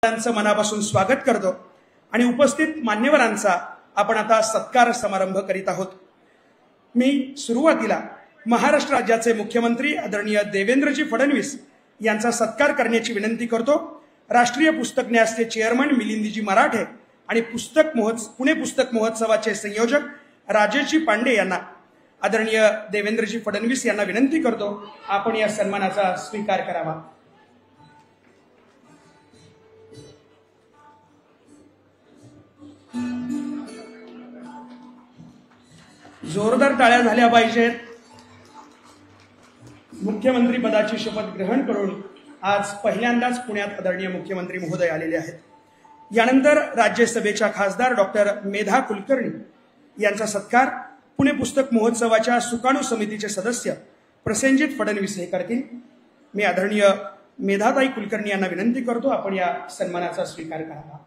त्यांचं मनापासून स्वागत करतो आणि उपस्थित मान्यवरांचा आपण आता सत्कार समारंभ करीत आहोत। मी सुरुवातीला महाराष्ट्र राज्याचे मुख्यमंत्री आदरणीय देवेंद्रजी फडणवीस यांचा सत्कार करण्याची विनंती करतो। राष्ट्रीय पुस्तक न्यासचे चेअरमन मिलिंदजी मराठे आणि पुणे पुस्तक महोत्सवाचे संयोजक राजेशजी पांडे यांना आदरणीय देवेंद्रजी फडणवीस यांना विनंती करतो आपण या सन्मानाचा स्वीकार करावा। जोरदार टाळ्या झाल्या पाहिजेत। मुख्यमंत्री पदाची शपथ ग्रहण करून आज पहिल्यांदाच पुण्यात आदरणीय मुख्यमंत्री महोदय आलेले आहेत। यानंतर राज्यसभेच्या खासदार डॉक्टर मेधा कुलकर्णी यांचा सत्कार पुणे पुस्तक महोत्सवाच्या सुकाणू समितीचे सदस्य प्रसेनजित फडणवीस हे करतील। मी आदरणीय मेधाताई कुलकर्णी यांना विनंती करतो आपण या सन्मानाचा स्वीकार करावा।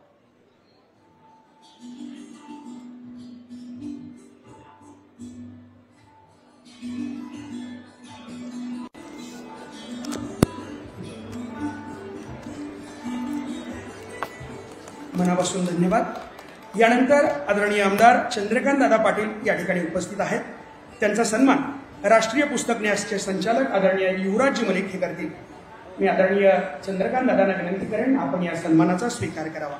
मनापासून धन्यवाद। यानंतर आदरणीय आमदार चंद्रकांत दादा पाटील या ठिकाणी उपस्थित आहेत। त्यांचा सन्मान राष्ट्रीय पुस्तक न्यासचे संचालक आदरणीय युवराजजी मलिक हे करतील। मी आदरणीय चंद्रकांत दादांना विनंती करेन आपण या सन्मानाचा स्वीकार करावा।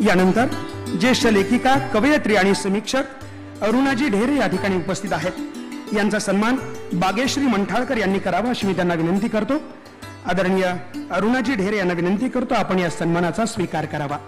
यानंतर ज्येष्ठ लेखिका कवयित्री आणि समीक्षक अरुणाजी ढेरे या ठिकाणी उपस्थित आहेत। यांचा सन्मान बागेश्री मंठाळकर यांनी करावा अशी मी त्यांना विनंती करतो। आदरणीय अरुणाजी ढेरे यांना विनंती करतो आपण या सन्मानाचा स्वीकार करावा।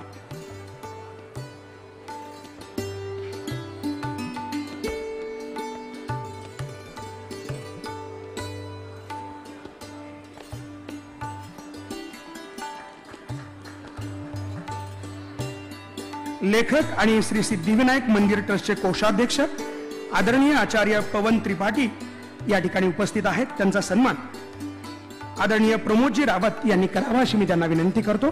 लेखक आणि श्री सिद्धिविनायक मंदिर ट्रस्टचे कोषाध्यक्ष आदरणीय आचार्य पवन त्रिपाठी या ठिकाणी उपस्थित आहेत। त्यांचा सन्मान आदरणीय प्रमोदजी रावत यांनी करावा अशी मी त्यांना विनंती करतो।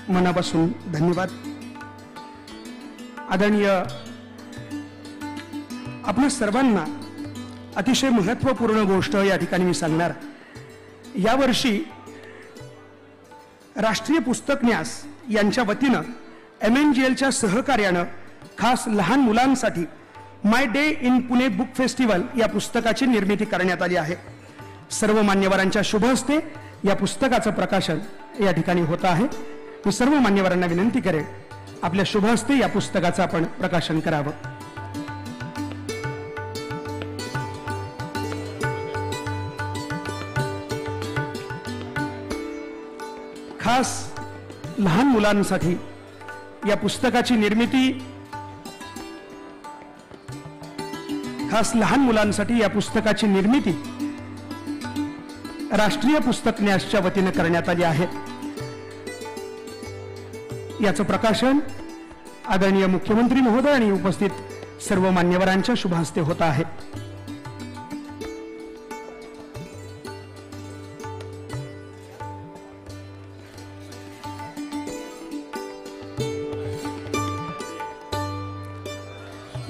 मनापासून धन्यवाद। आदरणीय आपल्या सर्वांना अतिशय महत्त्वपूर्ण गोष्ट या ठिकाणी मी सांगणार। यावर्षी राष्ट्रीय पुस्तक न्यास यांच्या वतीनं MNGLच्या सहकार्यानं खास लहान मुलांसाठी my day in Pune book festival या पुस्तकाची निर्मिती करण्यात आली आहे। सर्व मान्यवरांच्या शुभ हस्ते या पुस्तकाचं प्रकाशन या ठिकाणी होत आहे। मी सर्व मान्यवरांना विनंती करेन आपल्या शुभ हस्ते या पुस्तकाचं आपण प्रकाशन करावं। खास लहान मुलांसाठी या पुस्तकाची निर्मिती राष्ट्रीय पुस्तक न्यासच्या वतीने करण्यात आली आहे। याचं प्रकाशन आदरणीय मुख्यमंत्री महोदय आणि उपस्थित सर्व मान्यवरांच्या शुभ हस्ते होत आहे।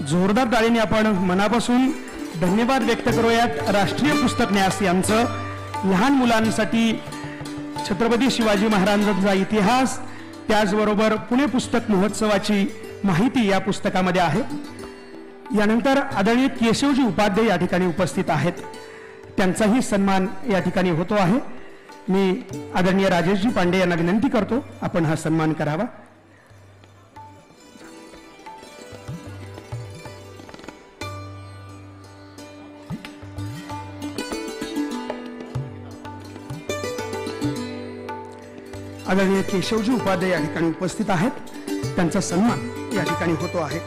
जोरदार टाळीने आपण मनापासून धन्यवाद व्यक्त करूयात राष्ट्रीय पुस्तक न्यास यांचं। लहान मुलांसाठी छत्रपती शिवाजी महाराजांचा इतिहास त्याचबरोबर पुणे पुस्तक महोत्सवाची माहिती या पुस्तकामध्ये आहे। यानंतर आदरणीय केशवजी उपाध्याय या ठिकाणी उपस्थित आहेत। त्यांचाही सन्मान या ठिकाणी होतो आहे। मी आदरणीय राजेशजी पांडे यांना विनंती करतो आपण हा सन्मान करावा। आदरणीय केशवजी उपाध्याय या ठिकाणी उपस्थित आहेत। त्यांचा सन्मान या ठिकाणी होतो आहे।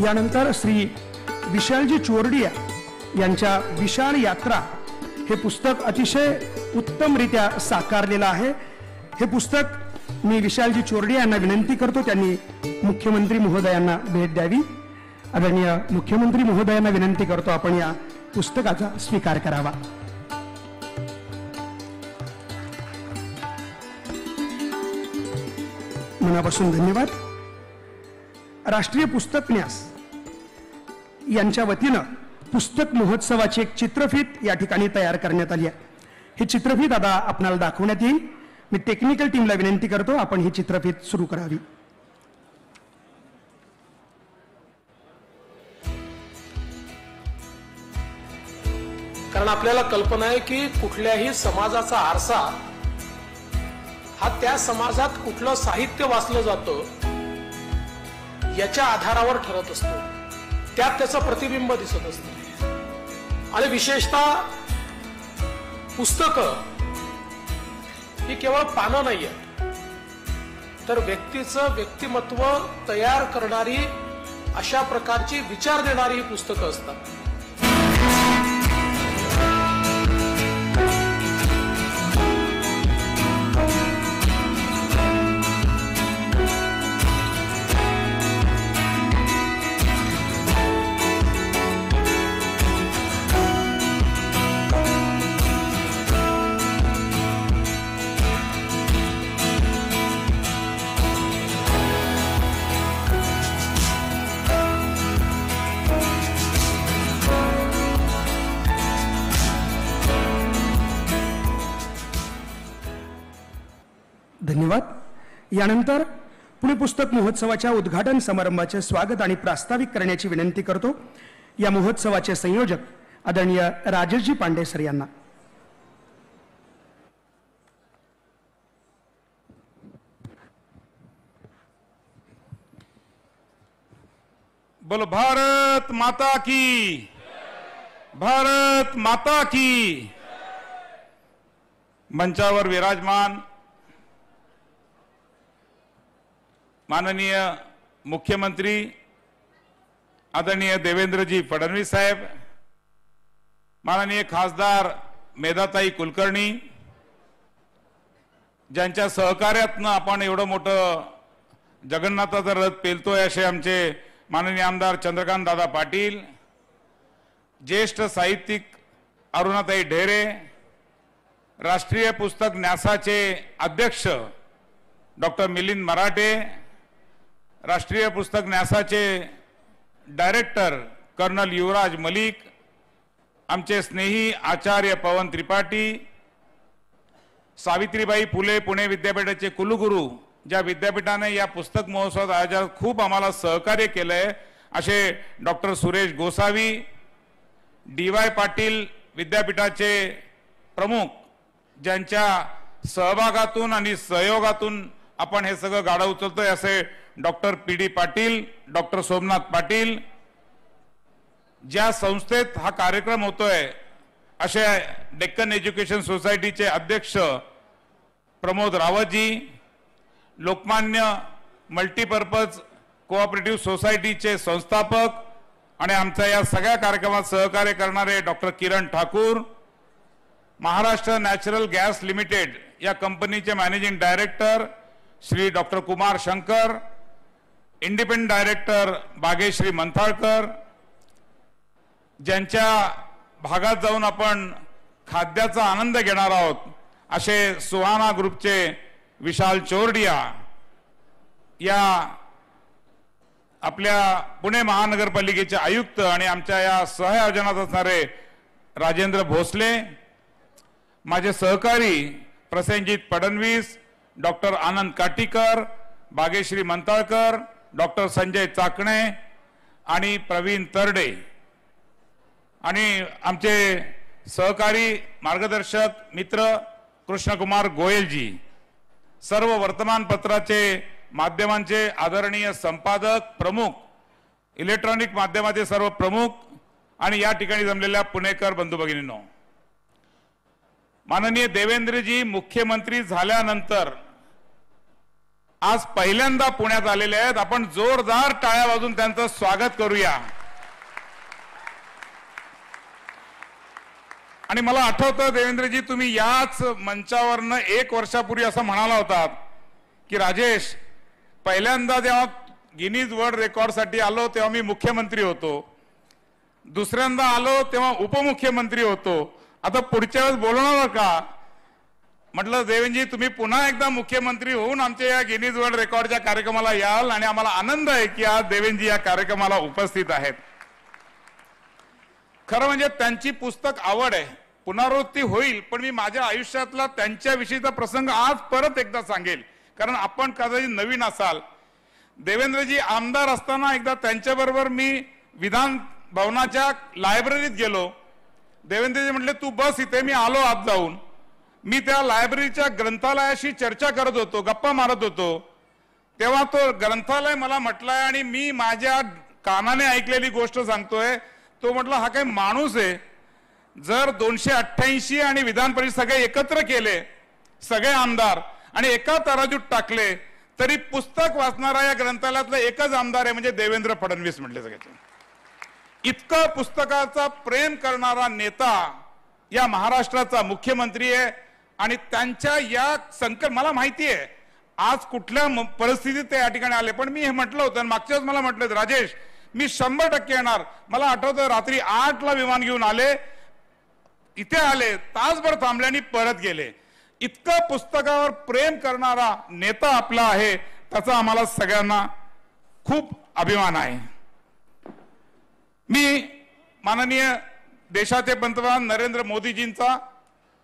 यानंतर श्री विशालजी चोरडिया यांच्या विशाल यात्रा हे पुस्तक अतिशय उत्तमरित्या साकारलेलं आहे। हे पुस्तक मी विशालजी चोरडे यांना विनंती करतो त्यांनी मुख्यमंत्री महोदयांना भेट द्यावी। आदरणीय मुख्यमंत्री महोदयांना विनंती करतो आपण या पुस्तकाचा स्वीकार करावा। मनापासून धन्यवाद। राष्ट्रीय पुस्तक न्यास यांच्या वतीनं पुस्तक महोत्सवाची एक चित्रफीत या ठिकाणी तयार करण्यात आली आहे। ही चित्रफीत आता आपल्याला दाखवण्यात येईल। मी टेक्निकल टीमला विनंती करतो आपण ही चित्रफीत सुरू करावी। कारण आपल्याला कल्पना आहे की कुठल्याही समाजाचा आरसा हा त्या समाजात कुठलं साहित्य वाचलं जातं याच्या आधारावर ठरत असतो, त्यात त्याचं प्रतिबिंब दिसत असतं। आणि विशेषतः पुस्तकं ही केवळ पानं नाही आहेत, तर व्यक्तीचं व्यक्तिमत्व तयार करणारी अशा प्रकारची विचार देणारी ही पुस्तकं असतात। धन्यवाद। यानंतर पुणे पुस्तक महोत्सवाच्या उद्घाटन समारंभाचे स्वागत आणि प्रास्ताविक करण्याची विनंती करतो या महोत्सवाचे संयोजक आदरणीय राजेशजी पांडे सर यांना। बोलो भारत माता की, भारत माता की। मंचावर विराजमान माननीय मुख्यमंत्री आदरणीय देवेंद्रजी फडणवीस साहेब, माननीय खासदार मेधाताई कुलकर्णी, ज्यांच्या सहकार्यातनं आपण एवढं मोठं जगन्नाथाचा रथ पेलतोय असे आमचे माननीय आमदार चंद्रकांत दादा पाटील, ज्येष्ठ साहित्यिक अरुणाताई ढेरे, राष्ट्रीय पुस्तक न्यासाचे अध्यक्ष डॉक्टर मिलिंद मराठे, राष्ट्रीय पुस्तक न्यासाचे डायरेक्टर कर्नल युवराज मलिक, आमचे स्नेही आचार्य पवन त्रिपाठी, सावित्रीबाई फुले पुणे विद्यापीठाचे कुलगुरू, ज्या विद्यापीठाने या पुस्तक महोत्सवात आयोजनात खूप आम्हाला सहकार्य केलंय असे डॉक्टर सुरेश गोसावी, DY पाटील विद्यापीठाचे प्रमुख, ज्यांच्या सहभागातून आणि सहयोगातून आपण हे सगळं गाडा उचलतोय असे doctor PD Patil, doctor Somnath Patil, ज्या संस्थेत हा कार्यक्रम होतोय असे डेक्कन एज्युकेशन सोसायटीचे अध्यक्ष प्रमोद रावतजी, लोकमान्य मल्टीपर्पज कोऑपरेटिव्ह सोसायटीचे संस्थापक आणि आमच्या या सगळ्या कार्यक्रमात सहकार्य करणारे doctor Kiran Thakur, Maharashtra natural gas limited या कंपनीचे managing director Shri doctor Kumar Shankar, independent director Bageshri Manthalkar, ज्यांच्या भागात जाऊन आपण खाद्याचा आनंद घेणार आहोत असे सुहाना ग्रुपचे विशाल चोरडिया, या आपल्या पुणे महानगरपालिकेचे आयुक्त आणि आमच्या या सहआयोजनात असणारे राजेंद्र भोसले, माझे सहकारी प्रसेनजीत फडणवीस, डॉक्टर आनंद काटीकर, बागेश्री मंताळकर, डॉक्टर संजय चाकणे आणि प्रवीण तरडे, आणि आमचे सहकारी मार्गदर्शक मित्र कृष्णकुमार गोयलजी, सर्व वर्तमानपत्राचे माध्यमांचे आदरणीय संपादक प्रमुख, इलेक्ट्रॉनिक माध्यमाचे सर्व प्रमुख आणि या ठिकाणी जमलेल्या पुणेकर बंधू भगिनींनो, माननीय देवेंद्रजी मुख्यमंत्री झाल्यानंतर आज पहिल्यांदा पुण्यात आलेले आहेत। आपण जोरदार टाळ्या वाजवून त्यांचं स्वागत करूया। आणि मला आठवतं देवेंद्रजी, तुम्ही याच मंचावरनं 1 वर्षापूर्वी असं म्हणाला होतात की राजेश, पहिल्यांदा जेव्हा गिनीज वर्ल्ड रेकॉर्डसाठी आलो तेव्हा मी मुख्यमंत्री होतो, दुसऱ्यांदा आलो तेव्हा उपमुख्यमंत्री होतो, आता पुढच्या वेळेस बोलणार का? म्हटलं देवेंद्रजी, तुम्ही पुन्हा एकदा मुख्यमंत्री होऊन आमच्या या गिनीज वर्ल्ड रेकॉर्डच्या कार्यक्रमाला याल आणि आम्हाला आनंद आहे की आज देवेंद्रजी या कार्यक्रमाला उपस्थित आहेत. खरं म्हणजे त्यांची पुस्तक आवड आहे, पुनरावृत्ती होईल, पण मी माझ्या आयुष्यातला त्यांच्याविषयीचा प्रसंग आज परत एकदा सांगेल, कारण आपण कदाचित नवीन असाल. देवेंद्रजी आमदार असताना एकदा त्यांच्याबरोबर मी विधान भवनाच्या लायब्ररीत गेलो. देवेंद्रजी म्हटले तू बस इथे, मी आलो आत जाऊन. मी त्या लायब्ररीच्या ग्रंथालयाशी चर्चा करत होतो, गप्पा मारत होतो, तेव्हा तो ग्रंथालय मला म्हटलाय आणि मी माझ्या कानाने ऐकलेली गोष्ट सांगतोय. तो म्हटला हा काय माणूस आहे, जर 288 आणि विधान परिषद सगळे एकत्र केले, सगळे आमदार आणि एका तराजूत टाकले तरी पुस्तक वाचणारा या ग्रंथालयातला एकच आमदार आहे, म्हणजे देवेंद्र फडणवीस म्हटले सगळ्याचे. इतकं पुस्तकाचा प्रेम करणारा नेता या महाराष्ट्राचा मुख्यमंत्री आहे. आणि त्यांच्या या संकट, मला माहिती आहे आज कुठल्या परिस्थितीत ते या ठिकाणी आले, पण मी हे म्हटलं होतं मागच्याच, मला म्हटलं राजेश मी 100% येणार. मला आठवतं रात्री 8ला विमान घेऊन आले, इथे आले, तासभर थांबले आणि परत गेले. इतकं पुस्तकावर प्रेम करणारा नेता आपला आहे, त्याचा आम्हाला सगळ्यांना खूप अभिमान आहे. मी माननीय देशाचे पंतप्रधान नरेंद्र मोदीजींचा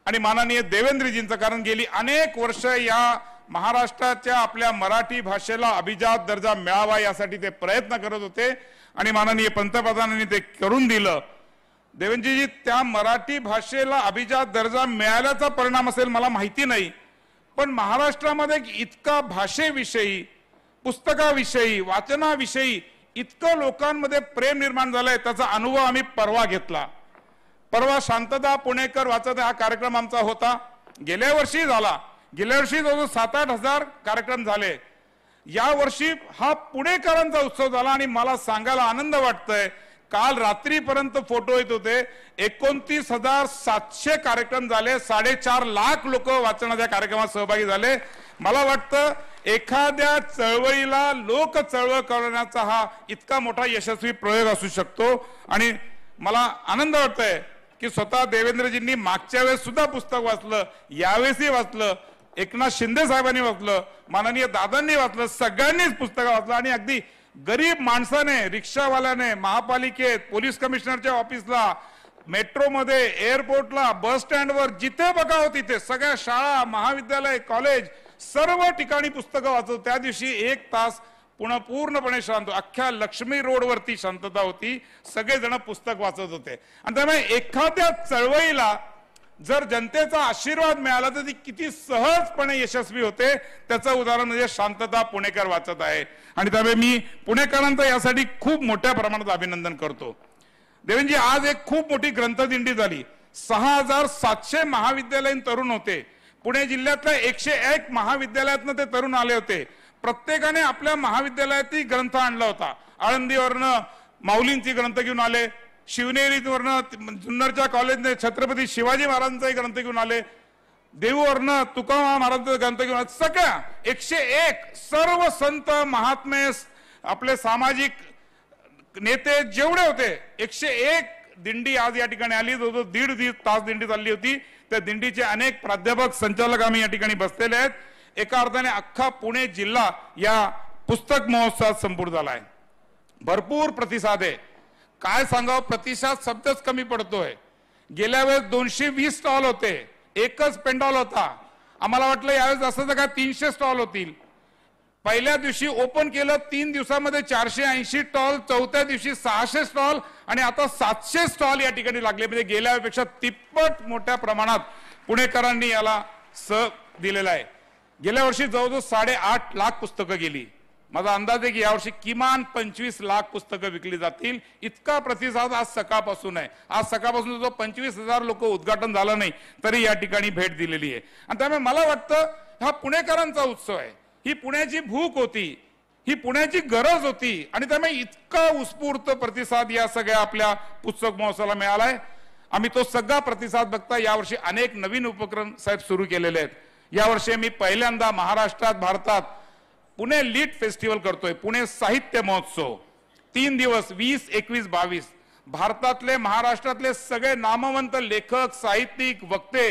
आणि माननीय देवेंद्रजींचा, कारण गेली अनेक वर्ष या महाराष्ट्राच्या आपल्या मराठी भाषेला अभिजात दर्जा मिळावा यासाठी ते प्रयत्न करत होते आणि माननीय पंतप्रधानांनी ते करून दिलं. देवेंद्रजी, त्या मराठी भाषेला अभिजात दर्जा मिळाल्याचा परिणाम असेल मला माहिती नाही, पण महाराष्ट्रामध्ये इतका भाषेविषयी, पुस्तकाविषयी, वाचनाविषयी इतकं लोकांमध्ये प्रेम निर्माण झालंय, त्याचा अनुभव आम्ही परवा घेतला. परवा शांतता पुणेकर वाचत हा कार्यक्रम आमचा होता, गेल्या वर्षी झाला. गेल्या वर्षी जवळजवळ 7-8 हजार कार्यक्रम झाले. या वर्षी हा पुणेकरांचा उत्सव झाला आणि मला सांगायला आनंद वाटतोय, काल रात्रीपर्यंत फोटो येत होते, 29,700 कार्यक्रम झाले, 4.5 लाख लोक वाचनाच्या कार्यक्रमात सहभागी झाले. मला वाटतं एखाद्या चळवळीला लोक चळवळ करण्याचा हा इतका मोठा यशस्वी प्रयोग असू शकतो. आणि मला आनंद वाटतोय की स्वतः देवेंद्रजींनी मागच्या वेळेस सुद्धा पुस्तक वाचलं, यावेळेसही वाचलं, एकनाथ शिंदे साहेबांनी वाचलं, माननीय दादांनी वाचलं, सगळ्यांनीच पुस्तकं वाचलं. आणि अगदी गरीब माणसाने, रिक्षावाल्याने, महापालिकेत, पोलीस कमिशनरच्या ऑफिसला, मेट्रोमध्ये, एअरपोर्टला, बस स्टँडवर, जिथे बघावं तिथे, सगळ्या शाळा, महाविद्यालय, कॉलेज, सर्व ठिकाणी पुस्तकं वाचतो. त्या दिवशी 1 तास पूर्णपणे शांत, अख्ख्या लक्ष्मी रोडवरती शांतता होती, सगळेजण पुस्तक वाचत होते. आणि त्यामुळे एखाद्या चळवळीला जर जनतेचा आशीर्वाद मिळाला तर ती किती सहजपणे यशस्वी होते, त्याचं उदाहरण म्हणजे शांतता पुणेकर वाचत आहे. आणि त्यामुळे मी पुणेकरांचं यासाठी खूप मोठ्या प्रमाणात अभिनंदन करतो. देवेंद्रजी, आज एक खूप मोठी ग्रंथदिंडी झाली. 6,700 महाविद्यालयीन तरुण होते. पुणे जिल्ह्यातल्या 101 महाविद्यालयातनं ते तरुण आले होते. प्रत्येकाने आपल्या महाविद्यालयातील ग्रंथ आणला होता. आळंदीवरनं माऊलींची ग्रंथ घेऊन आले, शिवनेरीवरनं जुन्नरच्या कॉलेजने छत्रपती शिवाजी महाराजांचाही ग्रंथ घेऊन आले, देऊवरनं तुकाराम महाराजांचा ग्रंथ घेऊन आले. सगळ्या 101 सर्व संत महात्मे, आपले सामाजिक नेते जेवढे होते, 101 दिंडी आज या ठिकाणी आली. जवळजवळ 1.5 तास दिंडी चालली होती. त्या दिंडीचे अनेक प्राध्यापक, संचालक आम्ही या ठिकाणी बसलेले आहेत. एका अर्थाने अख्खा पुणे जिल्हा या पुस्तक महोत्सवात संपूर्ण झाला आहे. भरपूर प्रतिसाद आहे. काय सांगावं, प्रतिसाद शब्दच कमी पडतोय. गेल्या वेळेस 220 स्टॉल होते, एकच पेंडॉल होता. आम्हाला वाटलं यावेळेस असं तर काय 300 स्टॉल होतील. पहिल्या दिवशी ओपन केलं, 3 दिवसामध्ये 480 स्टॉल, चौथ्या दिवशी 600 स्टॉल आणि आता 700 स्टॉल या ठिकाणी लागले. म्हणजे गेल्या वेळेपेक्षा तिप्पट मोठ्या प्रमाणात पुणेकरांनी याला दिलेला आहे. गेल्या वर्षी जवळजवळ 8.5 लाख पुस्तकं गेली. माझा अंदाज आहे की यावर्षी किमान 25 लाख पुस्तकं विकली जातील. इतका प्रतिसाद आज सकाळपासून आहे. आज सकाळपासून जो 25,000 लोक उद्घाटन झालं नाही तरी या ठिकाणी भेट दिलेली आहे. आणि त्यामुळे मला वाटतं हा पुणेकरांचा उत्सव आहे. ही पुण्याची भूक होती, ही पुण्याची गरज होती आणि त्यामुळे इतका उत्स्फूर्त प्रतिसाद या सगळ्या आपल्या पुस्तक महोत्सवाला मिळालाय. आम्ही तो सगळा प्रतिसाद बघता यावर्षी अनेक नवीन उपक्रम साहेब सुरू केलेले आहेत. यावर्षी मी पहिल्यांदा महाराष्ट्रात भारतात पुणे लीट फेस्टिवल करतोय. पुणे साहित्य महोत्सव 3 दिवस 20, 21, 22 भारतातले महाराष्ट्रातले सगळे नामवंत लेखक, साहित्यिक, वक्ते,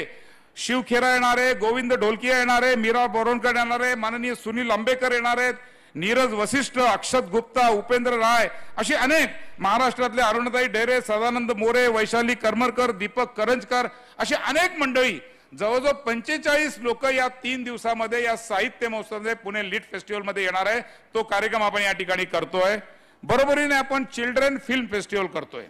शिवखेरा येणारे, गोविंद ढोलकिया येणारे, मीरा बोरवणकर येणारे, माननीय सुनील आंबेकर येणारे, नीरज वशिष्ठ, अक्षत गुप्ता, उपेंद्र राय अशी अनेक महाराष्ट्रातले अरुणताई ढेरे, सदानंद मोरे, वैशाली करमरकर, दीपक करंजकर अशी अनेक मंडळी जवळजवळ 45 लोक या 3 दिवसामध्ये या साहित्य महोत्सवामध्ये पुणे लीट फेस्टिवल मध्ये येणार आहे. तो कार्यक्रम आपण या ठिकाणी करतोय. बरोबरीने आपण चिल्ड्रन फिल्म फेस्टिवल करतोय.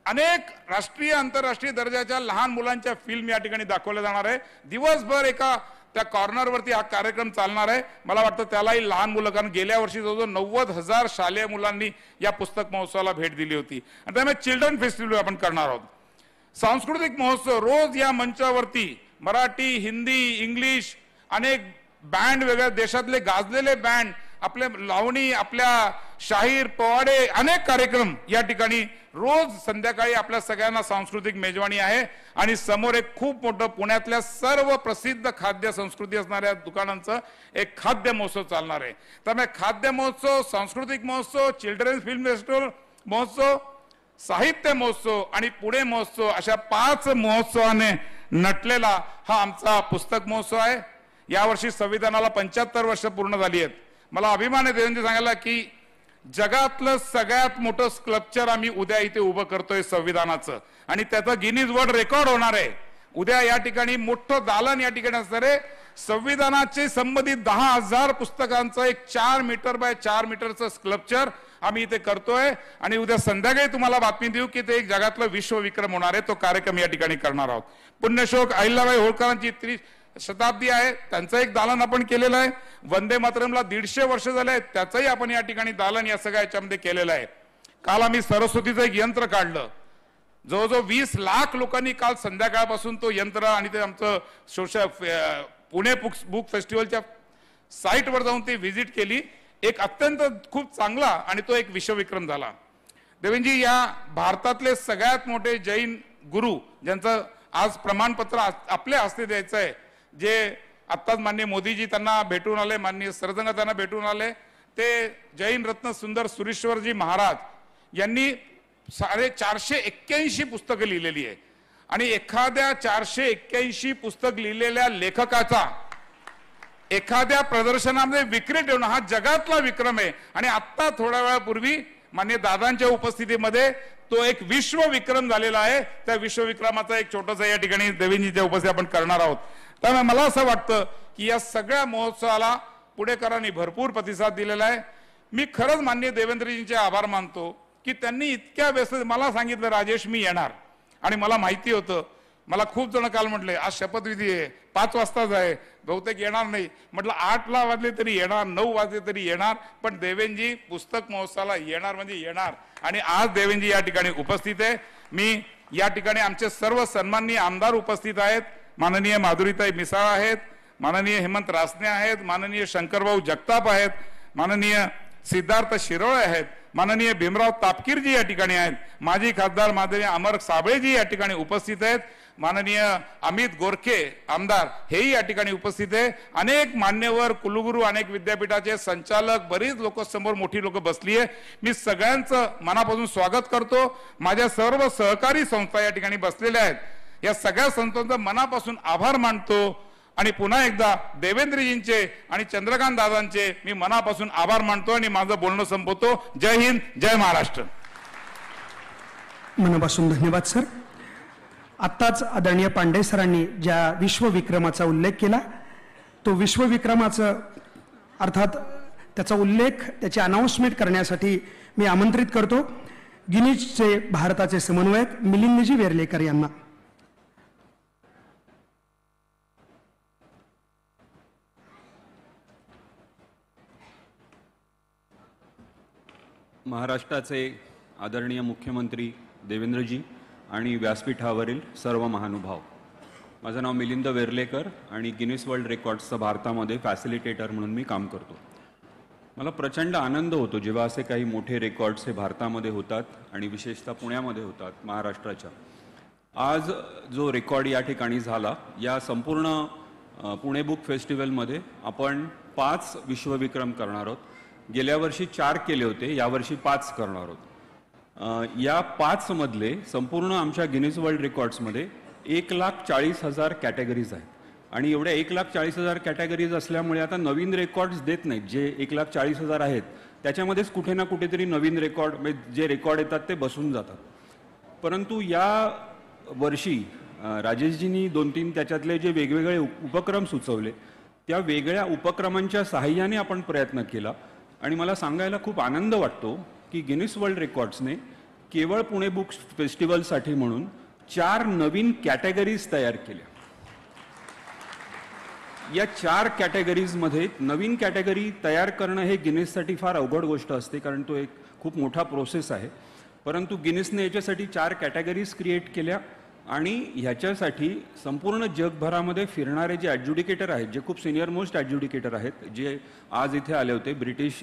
अनेक राष्ट्रीय आंतरराष्ट्रीय दर्जाच्या लहान मुलांच्या फिल्म या ठिकाणी दाखवल्या जाणार आहे. दिवसभर एका त्या कॉर्नरवरती हा कार्यक्रम चालणार आहे. मला वाटतं त्यालाही लहान मुलं, कारण गेल्या वर्षी जवळजवळ 90,000 शालेय मुलांनी या पुस्तक महोत्सवाला भेट दिली होती आणि त्यामुळे चिल्ड्रन फेस्टिवल आपण करणार आहोत. सांस्कृतिक महोत्सव रोज या मंचावरती मराठी, हिंदी, इंग्लिश अनेक बँड, वेगळ्या देशातले गाजलेले बँड, आपले लावणी, आपल्या शाहीर, पोवाडे अनेक कार्यक्रम या ठिकाणी रोज संध्याकाळी आपल्या सगळ्यांना सांस्कृतिक मेजवानी आहे. आणि समोर एक खूप मोठं पुण्यातल्या सर्व प्रसिद्ध खाद्य संस्कृती असणाऱ्या दुकानांचं एक खाद्य महोत्सव चालणार आहे. त्यामुळे खाद्य महोत्सव, सांस्कृतिक महोत्सव, चिल्ड्रन्स फिल्म फेस्टिवल महोत्सव, साहित्य महोत्सव आणि पुणे महोत्सव अशा 5 महोत्सवाने नटलेला हा आमचा पुस्तक महोत्सव आहे. यावर्षी संविधानाला 75 वर्ष पूर्ण झाली आहेत. मला अभिमान आहे देवेंद्र सांगायला की जगातलं सगळ्यात मोठं स्कल्पचर आम्ही उद्या इथे उभं करतोय संविधानाचं, आणि त्याचा गिनीज वर्ल्ड रेकॉर्ड होणार आहे. उद्या या ठिकाणी मोठं दालन या ठिकाणी असणार आहे. संविधानाचे संबंधित 10,000 पुस्तकांचं एक 4 मीटर बाय 4 मीटरचं स्कल्पचर आम्ही इथे करतोय. आणि उद्या संध्याकाळी तुम्हाला बातमी देऊ की ते एक जगातलं विश्वविक्रम होणार आहे. तो कार्यक्रम या ठिकाणी करणार आहोत. पुण्यश्लोक अहिल्याबाई होळकरांची 30 शताब्दी आहे, त्यांचं एक दालन आपण केलेलं आहे. वंदे मातरमला 150 वर्ष झाले आहेत, त्याचंही आपण या ठिकाणी दालन या सगळ्या याच्यामध्ये केलेलं आहे. काल आम्ही सरस्वतीचं एक यंत्र काढलं. जवळजवळ 20 लाख लोकांनी काल संध्याकाळपासून तो यंत्र आणि ते आमचं पुणे बुक फेस्टिवलच्या साईटवर जाऊन ते व्हिजिट केली. एक अत्यंत खूप चांगला आणि तो एक विश्वविक्रम झाला. देवेंजी, या भारतातले सगळ्यात मोठे जैन गुरु ज्यांचं आज प्रमाणपत्र आपल्या हस्ते द्यायचं आहे, जे आत्ताच माननीय मोदीजी त्यांना भेटून आले, माननीय सरजंग त्यांना भेटून आले, ते जैन रत्न सुंदर सुरेश्वरजी महाराज यांनी 481 पुस्तकं लिहिलेली आहे. आणि एखाद्या 481 पुस्तक लिहिलेल्या लेखकाचा एखाद्या प्रदर्शनामध्ये विक्री ठेवणं हा जगातला विक्रम आहे. आणि आत्ता थोड्या वेळापूर्वी माननीय दादांच्या उपस्थितीमध्ये तो एक विश्वविक्रम झालेला आहे. त्या विश्वविक्रमाचा एक छोटासा या ठिकाणी देवेंद्रजीच्या उपस्थितीत आपण करणार आहोत. त्यामुळे मला असं वाटतं की या सगळ्या महोत्सवाला पुणेकरांनी भरपूर प्रतिसाद दिलेला आहे. मी खरंच माननीय देवेंद्रजींचे आभार मानतो की त्यांनी इतक्या व्यस्त मला सांगितलं, राजेश मी येणार, आणि मला माहिती होतं. मला खूप जण काल म्हटले आज शपथविधी आहे, 5 वाजताच आहे, बहुतेक येणार नाही. म्हटलं 8ला वाजले तरी येणार, 9 वाजले तरी येणार, पण देवेंद्रजी पुस्तक महोत्सवाला येणार म्हणजे येणार. आणि आज देवेंद्रजी या ठिकाणी उपस्थित आहे. मी या ठिकाणी आमचे सर्व सन्माननीय आमदार उपस्थित आहेत. माननीय माधुरीताई मिसाळ आहेत, माननीय हेमंत रासने आहेत, माननीय शंकरभाऊ जगताप आहेत, माननीय सिद्धार्थ शिरोळे आहेत, माननीय भीमराव तापकीरजी या ठिकाणी आहेत, माजी खासदार माननीय अमर साबळेजी या ठिकाणी उपस्थित आहेत, माननीय अमित गोरखे आमदार हेही या ठिकाणी उपस्थित आहे. अनेक मान्यवर, कुलगुरू, अनेक विद्यापीठाचे संचालक, बरीच लोक समोर मोठी लोक बसली आहे. मी सगळ्यांचं मनापासून स्वागत करतो. माझ्या सर्व सहकारी संस्था या ठिकाणी बसलेल्या आहेत. या सगळ्या संस्थांचा मनापासून आभार मानतो. आणि पुन्हा एकदा देवेंद्रजींचे आणि चंद्रकांत दादांचे मी मनापासून आभार मानतो आणि माझं बोलणं संपवतो. जय हिंद, जय महाराष्ट्र. मनापासून धन्यवाद सर. आत्ताच आदरणीय पांडे सरांनी ज्या विश्वविक्रमाचा उल्लेख केला, तो विश्वविक्रमाचं अर्थात त्याचा उल्लेख, त्याची अनाउन्समेंट करण्यासाठी मी आमंत्रित करतो गिनीजचे भारताचे समन्वयक मिलिंदजी वेर्लेकर यांना. महाराष्ट्राचे आदरणीय मुख्यमंत्री देवेंद्रजी आणि व्यासपीठावरील सर्व महानुभाव, माझं नाव मिलिंद वेर्लेकर आणि गिनीज वर्ल्ड रेकॉर्ड्सचं भारतामध्ये फॅसिलिटेटर म्हणून मी काम करतो. मला प्रचंड आनंद होतो जेव्हा असे काही मोठे रेकॉर्ड्स हे भारतामध्ये होतात आणि विशेषतः पुण्यामध्ये होतात, महाराष्ट्राच्या. आज जो रेकॉर्ड या ठिकाणी झाला, या संपूर्ण पुणे बुक फेस्टिवलमध्ये आपण 5 विश्वविक्रम करणार आहोत। गेल्या वर्षी 4 केले होते, यावर्षी 5 करणार आहोत। या 5 मधले संपूर्ण आमच्या गिनीज वर्ल्ड रेकॉर्ड्समध्ये 1,40,000 कॅटेगरीज आहेत आणि एवढ्या 1,40,000 कॅटेगरीज असल्यामुळे आता नवीन रेकॉर्ड्स देत नाहीत। जे 1,40,000 आहेत त्याच्यामध्येच कुठे ना कुठेतरी नवीन रेकॉर्ड जे रेकॉर्ड येतात ते बसून जातात। परंतु या वर्षी राजेशजींनी 2-3 त्याच्यातले जे वेगवेगळे उपक्रम सुचवले, त्या वेगळ्या उपक्रमांच्या सहाय्याने आपण प्रयत्न केला आणि मला सांगायला खूप आनंद वाटतो की गिनीज वर्ल्ड रेकॉर्ड्सने केवळ पुणे बुक फेस्टिवलसाठी म्हणून 4 नवीन कॅटेगरीज तयार केल्या। या 4 कॅटेगरीजमध्ये नवीन कॅटेगरी तयार करणं हे गिनीजसाठी फार अवघड गोष्ट असते, कारण तो एक खूप मोठा प्रोसेस आहे। परंतु गिनीजने याच्यासाठी 4 कॅटेगरीज क्रिएट केल्या आणि ह्याच्यासाठी संपूर्ण जगभरामध्ये फिरणारे जे ॲड्ज्युडिकेटर आहेत, जे खूप सिनियर मोस्ट ॲड्ज्युडिकेटर आहेत, जे आज इथे आले होते, ब्रिटिश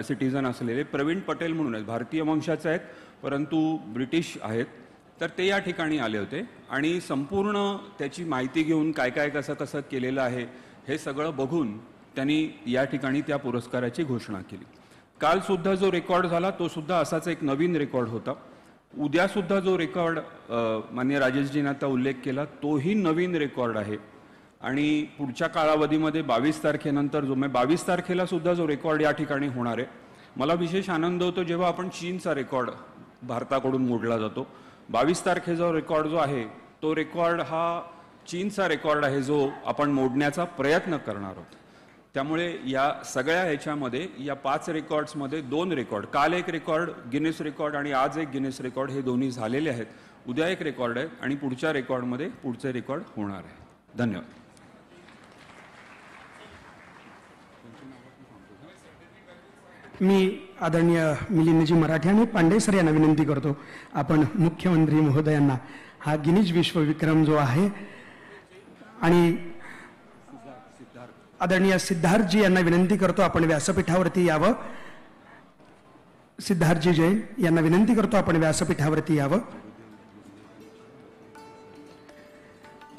सिटीजन असलेले प्रवीण पटेल म्हणून आहेत, भारतीय वंशाचे आहेत परंतु ब्रिटिश आहेत, तर ते या ठिकाणी आले होते आणि संपूर्ण त्याची माहिती घेऊन काय काय कसं कसं केलेलं आहे हे सगळं बघून त्यांनी या ठिकाणी त्या पुरस्काराची घोषणा केली। काल सुद्धा जो रेकॉर्ड झाला तो सुद्धा असाच एक नवीन रेकॉर्ड होता। उद्या सुद्धा जो रेकॉर्ड माननीय राजेशजींनी आता उल्लेख केला तोही नवीन रेकॉर्ड आहे आणि पुढच्या कालावधीमध्ये 22 तारखेनंतर 22 तारखेला सुद्धा जो रेकॉर्ड या ठिकाणी होणार आहे, मला विशेष आनंद होतो जेव्हा आपण चीनचा रेकॉर्ड भारताकडून मोडला जातो। 22 तारखेचा रेकॉर्ड जो आहे तो रेकॉर्ड हा चीनचा रेकॉर्ड आहे जो आपण मोडण्याचा प्रयत्न करणार आहोत। त्यामुळे या सगळ्या ह्याच्यामध्ये या 5 रेकॉर्ड्समध्ये 2 रेकॉर्ड, काल एक रेकॉर्ड गिनीज रेकॉर्ड आणि आज एक गिनीज रेकॉर्ड, हे दोन्ही झालेले आहेत। उद्या एक रेकॉर्ड आहे आणि पुढच्या रेकॉर्डमध्ये पुढचे रेकॉर्ड होणार आहे। धन्यवाद। मी आदरणीय मिलिंदजी मराठे आणि पांडे सर यांना विनंती करतो, आपण मुख्यमंत्री महोदयांना हा गिनीज विश्वविक्रम जो आहे आणि आदरणीय सिद्धार्थजी यांना विनंती करतो आपण व्यासपीठावरती यावं। सिद्धार्थजी जैन यांना विनंती करतो आपण व्यासपीठावरती यावं।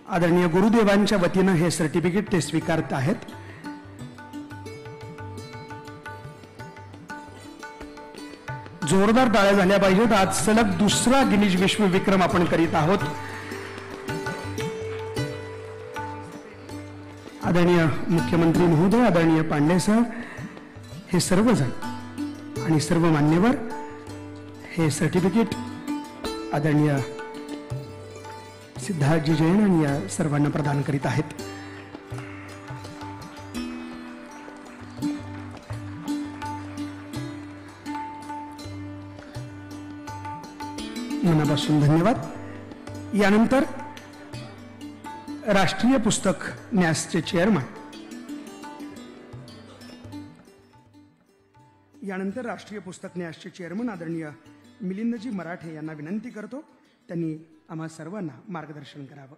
आदरणीय गुरुदेवांच्या वतीनं हे सर्टिफिकेट ते स्वीकारत आहेत। जोरदार टाळ्या झाल्या पाहिजेत। आज सलग दुसरा गिनीज विश्वविक्रम आपण करीत आहोत। आदरणीय मुख्यमंत्री महोदय, आदरणीय पांडे सर, हे सर्वजण आणि सर्व मान्यवर हे सर्टिफिकेट आदरणीय सिद्धार्थजी जैन आणि या सर्वांना प्रदान करीत आहेत। मनापासून धन्यवाद। यानंतर राष्ट्रीय पुस्तक न्यासचे चेअरमन आदरणीय मिलिंदजी मराठे यांना विनंती करतो, त्यांनी आम्हा सर्वांना मार्गदर्शन करावं।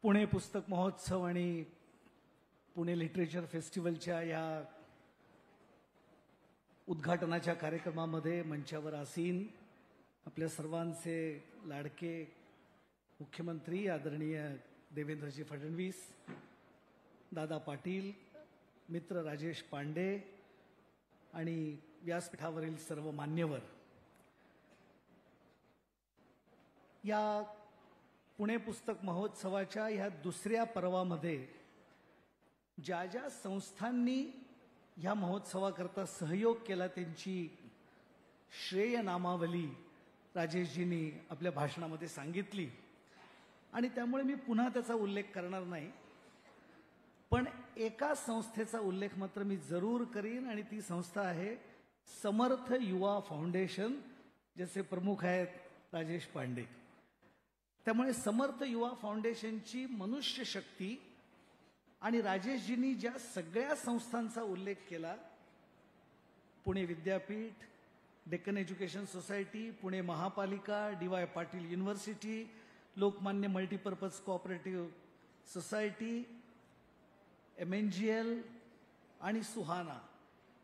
पुणे पुस्तक महोत्सव आणि पुणे लिटरेचर फेस्टिवलच्या या उद्घाटनाच्या कार्यक्रमामध्ये मंचावर आसीन आपल्या सर्वांचे लाडके मुख्यमंत्री आदरणीय देवेंद्रजी फडणवीस, दादा पाटील, मित्र राजेश पांडे आणि व्यासपीठावरील सर्व मान्यवर, या पुणे पुस्तक महोत्सवाच्या ह्या दुसऱ्या पर्वामध्ये ज्या ज्या संस्थांनी ह्या महोत्सवाकरता सहयोग केला त्यांची श्रेय नामावली राजेशजींनी आपल्या भाषणामध्ये सांगितली आणि त्यामुळे मी पुन्हा त्याचा उल्लेख करणार नाही, पण एका संस्थेचा उल्लेख मात्र मी जरूर करीन आणि ती संस्था आहे समर्थ युवा फाउंडेशन, ज्याचे प्रमुख आहेत राजेश पांडे। त्यामुळे समर्थ युवा फाउंडेशनची मनुष्य शक्ती आणि राजेशजींनी ज्या सगळ्या संस्थांचा उल्लेख केला, पुणे विद्यापीठ, डेक्कन एज्युकेशन सोसायटी, पुणे महापालिका, DY Patil university, Lokmanya multipurpose cooperative society, MNGL, आणि सुहाना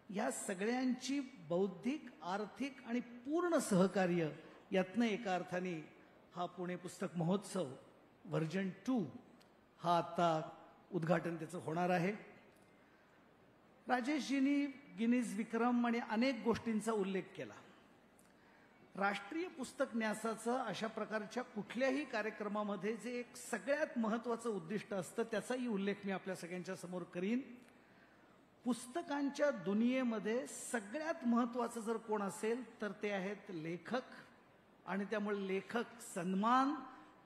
या सगळ्यांची बौद्धिक, आर्थिक आणि पूर्ण सहकार्य यातनं एका अर्थाने हा पुणे पुस्तक महोत्सव व्हर्जन 2 हा आता उद्घाटन त्याचं होणार आहे. राजेशजींनी गिनीज विक्रम आणि अनेक गोष्टींचा उल्लेख केला. राष्ट्रीय पुस्तक न्यासाचं अशा प्रकारच्या कुठल्याही कार्यक्रमामध्ये जे एक सगळ्यात महत्त्वाचं उद्दिष्ट असतं त्याचाही उल्लेख मी आपल्या सगळ्यांच्या समोर करीन. पुस्तकांच्या दुनियेमध्ये सगळ्यात महत्त्वाचं जर कोण असेल तर ते आहेत लेखक. आणि त्यामुळे लेखक सन्मान,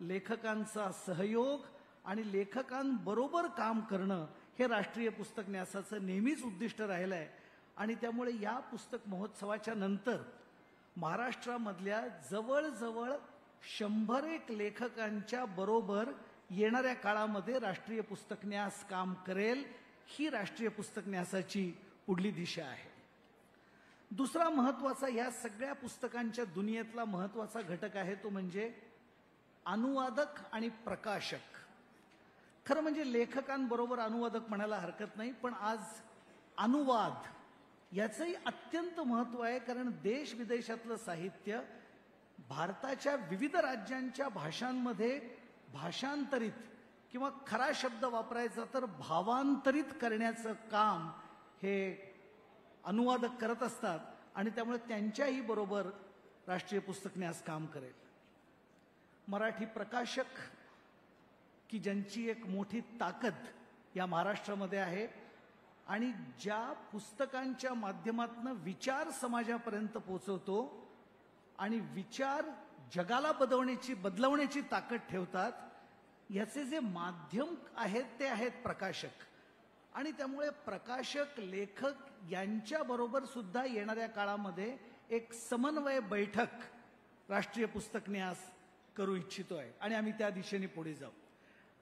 लेखकांचा सहयोग आणि लेखकांबरोबर काम करणं हे राष्ट्रीय पुस्तक न्यासाचं नेहमीच उद्दिष्ट राहिलं आहे. आणि त्यामुळे या पुस्तक महोत्सवाच्या नंतर महाराष्ट्रामधल्या जवळजवळ 101 लेखकांच्या बरोबर येणाऱ्या काळामध्ये राष्ट्रीय पुस्तक न्यास काम करेल. ही राष्ट्रीय पुस्तक न्यासाची पुढली दिशा आहे. दुसरा महत्त्वाचा या सगळ्या पुस्तकांच्या दुनियेतला महत्त्वाचा घटक आहे तो म्हणजे अनुवादक आणि प्रकाशक. खरं म्हणजे लेखकांबरोबर अनुवादक म्हणायला हरकत नाही, पण आज अनुवाद याचंही अत्यंत महत्त्व आहे. कारण देश विदेशातलं साहित्य भारताच्या विविध राज्यांच्या भाषांमध्ये भाषांतरित किंवा खरा शब्द वापरायचा तर भावांतरित करण्याचं काम हे अनुवादक करत असतात. आणि त्यामुळे त्यांच्याही बरोबर राष्ट्रीय पुस्तक न्यास काम करेल. मराठी प्रकाशक की ज्यांची एक मोठी ताकद या महाराष्ट्रामध्ये आहे आणि ज्या पुस्तकांच्या माध्यमातून विचार समाजापर्यंत पोहोचवतो आणि विचार जगाला बदलवण्याची ताकद ठेवतात, याचे जे माध्यम आहेत ते आहेत प्रकाशक. आणि त्यामुळे प्रकाशक, लेखक यांच्याबरोबर सुद्धा येणाऱ्या काळामध्ये एक समन्वय बैठक राष्ट्रीय पुस्तक न्यास करू इच्छितोय आणि आम्ही त्या दिशेने पुढे जाऊ.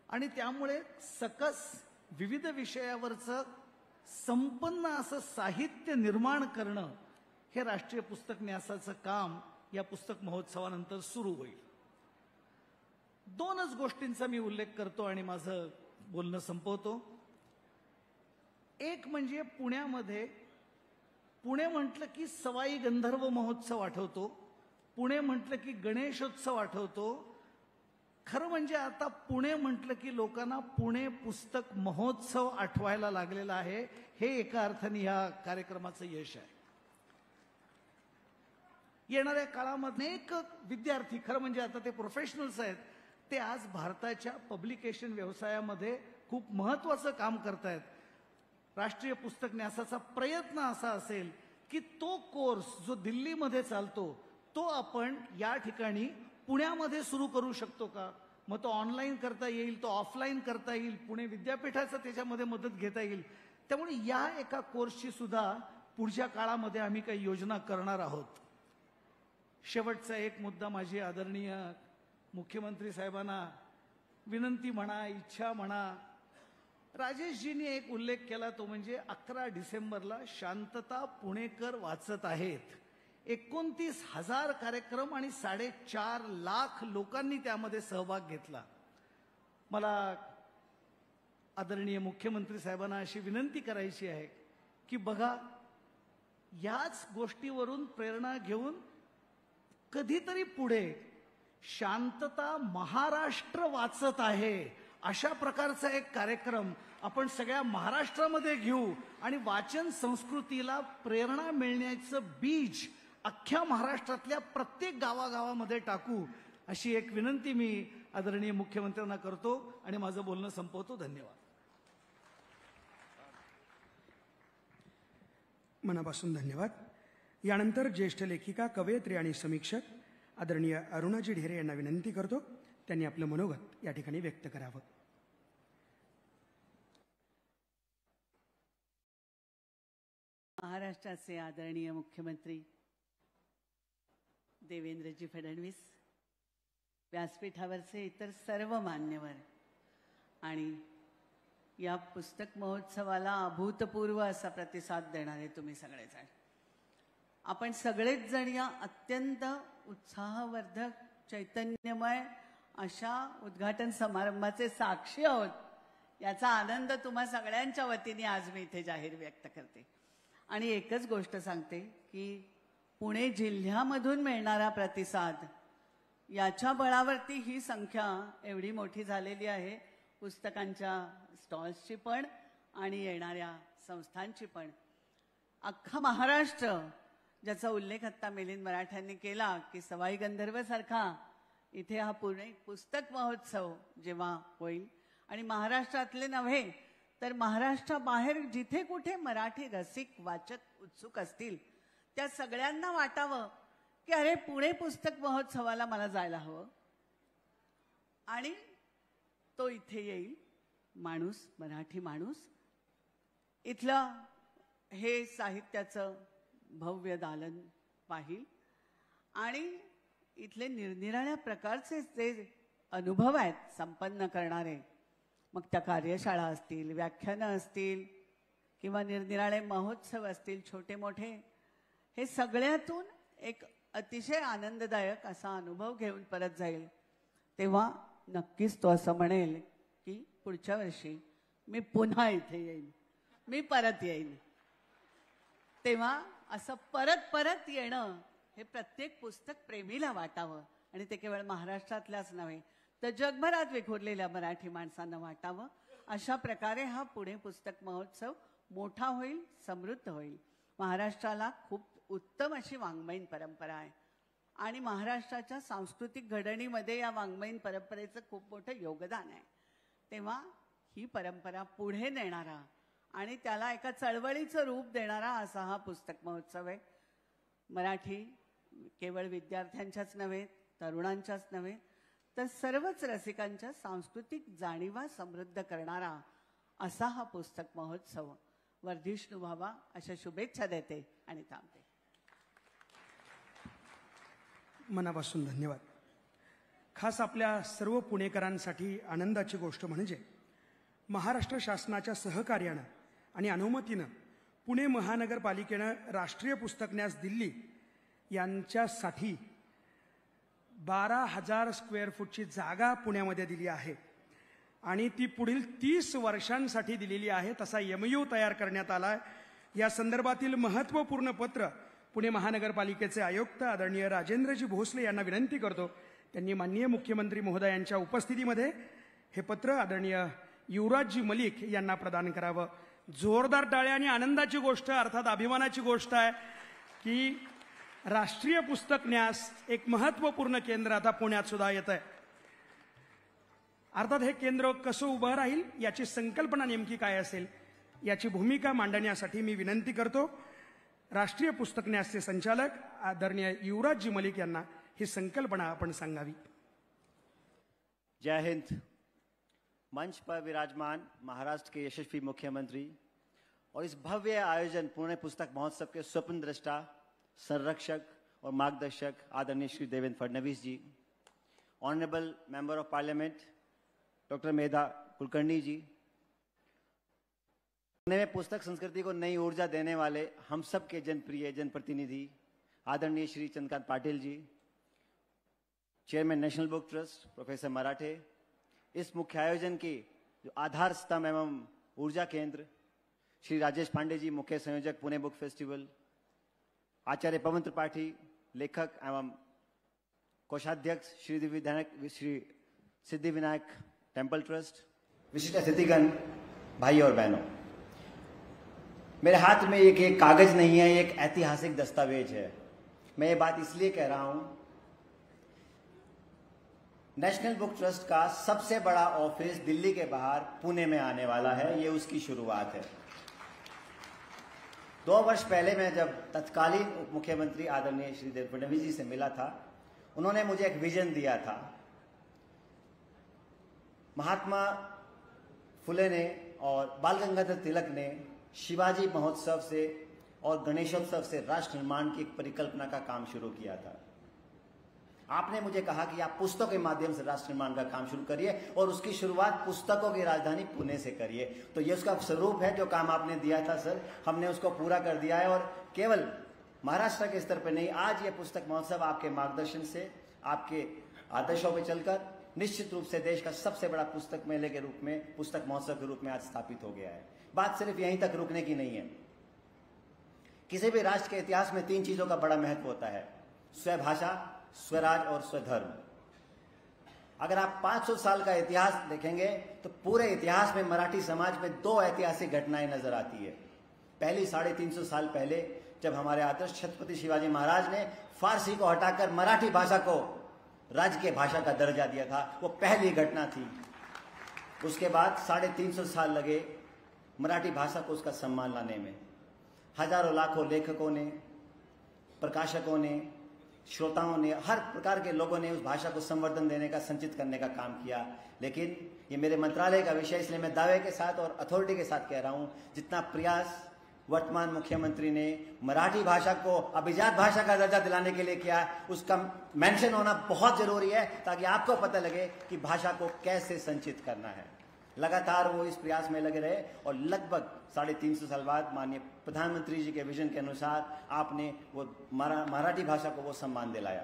आणि त्यामुळे सकस विविध विषयावरचं संपन्न असं साहित्य निर्माण करणं हे राष्ट्रीय पुस्तक न्यासाचं काम या पुस्तक महोत्सवानंतर सुरू होईल. दोनच गोष्टींचा मी उल्लेख करतो आणि माझं बोलणं संपवतो. एक म्हणजे पुणे म्हटलं की सवाई गंधर्व महोत्सव आठवतो, पुणे म्हटलं की गणेशोत्सव आठवतो. खरं म्हणजे आता पुणे म्हटलं की लोकांना पुणे पुस्तक महोत्सव आठवायला लागलेला आहे. हे एका अर्थाने या कार्यक्रमाचं यश आहे. येणाऱ्या काळामध्ये अनेक विद्यार्थी, खरं म्हणजे आता ते प्रोफेशनल्स आहेत, ते आज भारताच्या पब्लिकेशन व्यवसायामध्ये खूप महत्त्वाचं काम करतायत. राष्ट्रीय पुस्तक न्यासाचा प्रयत्न असा असेल की तो कोर्स जो दिल्लीमध्ये चालतो तो आपण या ठिकाणी पुण्यामध्ये सुरू करू शकतो का? मग तो ऑनलाईन करता येईल, तो ऑफलाईन करता येईल, पुणे विद्यापीठाचं त्याच्यामध्ये मदत घेता येईल. त्यामुळे या एका कोर्सची सुद्धा पुढच्या काळामध्ये आम्ही काही योजना करणार आहोत. शेवटचा एक मुद्दा माझी आदरणीय मुख्यमंत्री साहेबांना विनंती म्हणा, इच्छा म्हणा. राजेशजींनी एक उल्लेख केला तो म्हणजे 11 डिसेंबरला शांतता पुणेकर वाचत आहेत. 29,000 कार्यक्रम आणि 4.5 लाख लोकांनी त्यामध्ये सहभाग घेतला. मला आदरणीय मुख्यमंत्री साहेबांना अशी विनंती करायची आहे की बघा, याच गोष्टीवरून प्रेरणा घेऊन कधीतरी पुढे शांतता महाराष्ट्र वाचत आहे अशा प्रकारचा एक कार्यक्रम आपण सगळ्या महाराष्ट्रामध्ये घेऊ आणि वाचन संस्कृतीला प्रेरणा मिळण्याचं बीज अख्ख्या महाराष्ट्रातल्या प्रत्येक गावागावामध्ये टाकू, अशी एक विनंती मी आदरणीय मुख्यमंत्र्यांना करतो आणि माझं बोलणं संपवतो. धन्यवाद. मनापासून धन्यवाद. यानंतर ज्येष्ठ लेखिका, कवयित्री आणि समीक्षक आदरणीय अरुणाजी ढेरे यांना विनंती करतो त्यांनी आपलं मनोगत या ठिकाणी व्यक्त करावं. महाराष्ट्राचे आदरणीय मुख्यमंत्री देवेंद्रजी फडणवीस, व्यासपीठावरचे इतर सर्व मान्यवर आणि या पुस्तक महोत्सवाला अभूतपूर्व असा प्रतिसाद देणारे तुम्ही सगळेजण, आपण सगळेच जण या अत्यंत उत्साहवर्धक, चैतन्यमय अशा उद्घाटन समारंभाचे साक्षी आहोत. याचा आनंद तुम्हा सगळ्यांच्या वतीने आज मी इथे जाहीर व्यक्त करते. आणि एकच गोष्ट सांगते की पुणे जिल्ह्यामधून मिळणारा प्रतिसाद याच्या बळावरती ही संख्या एवढी मोठी झालेली आहे, पुस्तकांच्या स्टॉल्सची पण आणि येणाऱ्या संस्थांची पण. अख्खा महाराष्ट्र, ज्याचा उल्लेख आता मिलिंद मराठ्यांनी केला की सवाई गंधर्व सारखा इथे हा पुणे पुस्तक महोत्सव जेव्हा होईल आणि महाराष्ट्रातले नव्हे तर महाराष्ट्राबाहेर जिथे कुठे मराठी रसिक वाचक उत्सुक असतील त्या सगळ्यांना वाटावं की अरे पुणे पुस्तक महोत्सवाला मला जायला हवं आणि तो इथे येईल. माणूस, मराठी माणूस इथलं हे साहित्याचं भव्य दालन पाहिल आणि इथले निरनिराळ्या प्रकारचे जे अनुभव आहेत संपन्न करणारे, मग त्या कार्यशाळा असतील, व्याख्यानं असतील किंवा निरनिराळे महोत्सव असतील छोटे मोठे, हे सगळ्यातून एक अतिशय आनंददायक असा अनुभव घेऊन परत जाईल. तेव्हा नक्कीच तो असं म्हणेल की पुढच्या वर्षी मी पुन्हा इथे येईन, मी परत येईन. तेव्हा असं परत परत येणं हे प्रत्येक पुस्तक प्रेमीला वाटावं आणि ते केवळ महाराष्ट्रातल्याच नव्हे तर जगभरात विखुरलेल्या मराठी माणसांना वाटावं. अशा प्रकारे हा पुणे पुस्तक महोत्सव मोठा होईल, समृद्ध होईल. महाराष्ट्राला खूप उत्तम अशी वाङ्मयीन परंपरा आहे आणि महाराष्ट्राच्या सांस्कृतिक घडणीमध्ये या वाङ्मयीन परंपरेचं खूप मोठं योगदान आहे. तेव्हा ही परंपरा पुढे नेणारा आणि त्याला एका चळवळीचं रूप देणारा असा हा पुस्तक महोत्सव आहे. मराठी केवळ विद्यार्थ्यांच्याच नव्हे, तरुणांच्याच नव्हे तर सर्वच रसिकांच्या सांस्कृतिक जाणीवा समृद्ध करणारा असा हा पुस्तक महोत्सव वर्धिष्णू व्हावा अशा शुभेच्छा देते आणि थांबते. मनापासून धन्यवाद. खास आपल्या सर्व पुणेकरांसाठी आनंदाची गोष्ट म्हणजे महाराष्ट्र शासनाच्या सहकार्यानं आणि अनुमतीनं पुणे महानगरपालिकेनं राष्ट्रीय पुस्तक न्यास दिल्ली यांच्यासाठी 12,000 स्क्वेअर फूटची जागा पुण्यामध्ये दिली आहे आणि ती पुढील 30 वर्षांसाठी दिलेली आहे. तसा MOU तयार करण्यात आला. या संदर्भातील महत्त्वपूर्ण पत्र पुणे महानगरपालिकेचे आयुक्त आदरणीय राजेंद्रजी भोसले यांना विनंती करतो त्यांनी माननीय मुख्यमंत्री महोदयांच्या उपस्थितीमध्ये हे पत्र आदरणीय युवराजजी मलिक यांना प्रदान करावं. जोरदार टाळ्या आणि आनंदाची गोष्ट अर्थात अभिमानाची गोष्ट आहे की राष्ट्रीय पुस्तक न्यास एक महत्त्वपूर्ण केंद्र आता पुण्यात सुद्धा येत आहे. अर्थात हे केंद्र कसं उभं राहील याची संकल्पना नेमकी काय असेल याची भूमिका मांडण्यासाठी मी विनंती करतो राष्ट्रीय पुस्तक न्यासचे संचालक आदरणीय युवराजजी मलिक यांना ही संकल्पना आपण सांगावी. जय हिंद. मंच पर विराजमान महाराष्ट्र के यशस्वी मुख्यमंत्री और इस भव्य आयोजन पुणे पुस्तक महोत्सव के स्वप्न दृष्टा, संरक्षक और मार्गदर्शक आदरणीय Shri Devendra Fadnavis ji, honourable member of parliament doctor Medha Kulkarni ji, Pune में पुस्तक संस्कृति को नई ऊर्जा देने वाले हम सब के जनप्रिय जनप्रतिनिधि आदरणीय Shri Chandrakant Patil ji, chairman national book trust professor Marathe, इस मुख्य आयोजन के जो आधार स्तंभ एवं ऊर्जा केंद्र श्री राजेश पांडे जी, मुख्य संयोजक पुणे बुक फेस्टिवल, आचार्य पवन त्रिपाठी, लेखक एवं कोषाध्यक्ष श्री सिद्धिविनायक टेम्पल ट्रस्ट, विशिष्ट अतिथिगण, भाई और बहनों, मेरे हाथ में एक कागज नहीं है, एक ऐतिहासिक दस्तावेज है. मैं ये बात इसलिए कह रहा हूं, नेशनल बुक ट्रस्ट का सबसे बड़ा ऑफिस दिल्ली के बाहर पुणे में आने वाला है. ये उसकी शुरुआत है. 2 वर्ष पहले मैं जब तत्कालीन उप मुख्यमंत्री आदरणीय श्री देवेंद्र फडणवीस जी से मिला था, उन्होंने मुझे एक विजन दिया था. महात्मा फुले ने और बाल गंगाधर तिलक ने शिवाजी महोत्सव से और गणेशोत्सव से राष्ट्र निर्माण की एक परिकल्पना का काम शुरू किया था. आपने मुझे कहा कि आप पुस्तकों के माध्यम से राष्ट्र निर्माण का काम शुरू करिए और उसकी शुरुआत पुस्तकों की राजधानी पुणे से करिए. तो ये उसका स्वरूप है. जो काम आपने दिया था सर, हमने उसको पूरा कर दिया है. और केवल महाराष्ट्र के स्तर पर नहीं, आज ये पुस्तक महोत्सव आपके मार्गदर्शन से, आपके आदर्शों पर चलकर निश्चित रूप से देश का सबसे बड़ा पुस्तक मेले के रूप में, पुस्तक महोत्सव के रूप में आज स्थापित हो गया है। बात सिर्फ यहीं तक रुकने की नहीं है। किसी भी राष्ट्र के इतिहास में 3 चीजों का बड़ा महत्व होता है: स्वभाषा, स्वराज और स्वधर्म। अगर आप 500 साल का इतिहास देखेंगे तो पूरे इतिहास में मराठी समाज में 2 ऐतिहासिक घटनाएं नजर आती है। पहली 350 साल पहले, जब हमारे आदर्श छत्रपति शिवाजी महाराज ने फारसी को हटाकर मराठी भाषा को राजकीय भाषा का दर्जा दिया था, वो पहली घटना थी। उसके बाद 350 साल लगे मराठी भाषा को उसका सम्मान लाने में। हजारों लाखों लेखकों ने, प्रकाशकों ने, श्रोताओं ने, हर प्रकार के लोगों ने उस भाषा को संवर्धन देने का, संचित करने का काम किया। लेकिन ये मेरे मंत्रालय का विषय, इसलिए मैं दावे के साथ और अथॉरिटी के साथ कह रहा हूं, जितना प्रयास वर्तमान मुख्यमंत्री ने मराठी भाषा को अभिजात भाषा का दर्जा दिलाने के लिए किया, उसका मेंशन होना बहुत जरूरी है, ताकि आपको पता लगे कि भाषा को कैसे संचित करना है। लगातार वो इस प्रयास में लगे रहे और लगभग 350 साल बाद माननीय प्रधानमंत्री जी के विजन के अनुसार आपने वो मराठी भाषा को वो सम्मान दिलाया।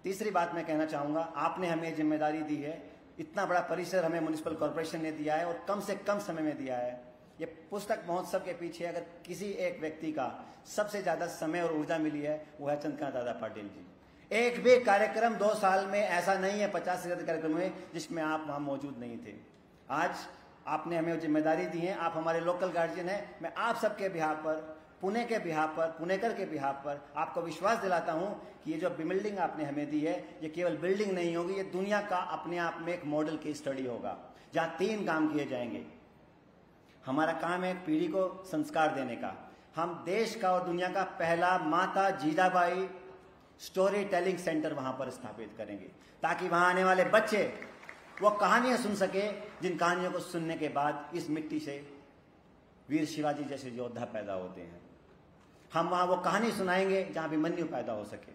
तीसरी बात मैं कहना चाहूंगा, आपने हमें जिम्मेदारी दी है, इतना बड़ा परिसर हमें म्युनिसिपल कॉर्पोरेशन ने दिया है और कम से कम समय में दिया है। ये पुस्तक महोत्सव के पीछे अगर किसी एक व्यक्ति का सबसे ज्यादा समय और ऊर्जा मिली है, वो है चंद्रकांत दादा पाटिल जी। एक भी कार्यक्रम 2 साल में ऐसा नहीं है, 50 से ज्यादा कार्यक्रम हुए जिसमें आप वहां मौजूद नहीं थे। आज आपने हमें जिम्मेदारी दी है, आप हमारे लोकल गार्जियन हैं। मैं आप सबके बिहाफ पर, पुणे के बिहाफ पर, पुणेकर के बिहाफ पर आपको विश्वास दिलाता हूं कि ये जो बिल्डिंग आपने हमें दी है, ये केवल बिल्डिंग नहीं होगी, ये दुनिया का अपने आप में एक मॉडल की स्टडी होगा, जहां 3 काम किए जाएंगे। हमारा काम है पीढ़ी को संस्कार देने का। हम देश का और दुनिया का पहला माता जीजाबाई स्टोरी टेलिंग सेंटर वहां पर स्थापित करेंगे, ताकि वहां आने वाले बच्चे वो कहानियां सुन सके, जिन कहानियों को सुनने के बाद इस मिट्टी से वीर शिवाजी जैसे योद्धा पैदा होते हैं। हम वहां वो कहानी सुनाएंगे जहां अभिमन्यु पैदा हो सके।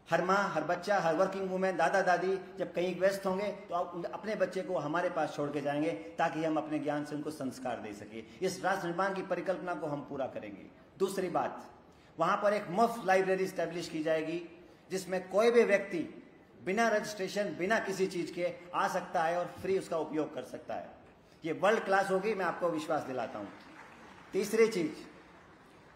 हर माँ, हर बच्चा, हर वर्किंग वुमेन, दादा दादी जब कहीं व्यस्त होंगे तो आप अपने बच्चे को हमारे पास छोड़ के जाएंगे, ताकि हम अपने ज्ञान से उनको संस्कार दे सके। इस राष्ट्र निर्माण की परिकल्पना को हम पूरा करेंगे। दूसरी बात, वहां पर एक मुफ्त लाइब्रेरी स्टैब्लिश की जाएगी, जिसमें कोई भी व्यक्ति बिना रजिस्ट्रेशन, बिना किसी चीज के आ सकता है और फ्री उसका उपयोग कर सकता है। ये वर्ल्ड क्लास होगी, मैं आपको विश्वास दिलाता हूं। तीसरी चीज,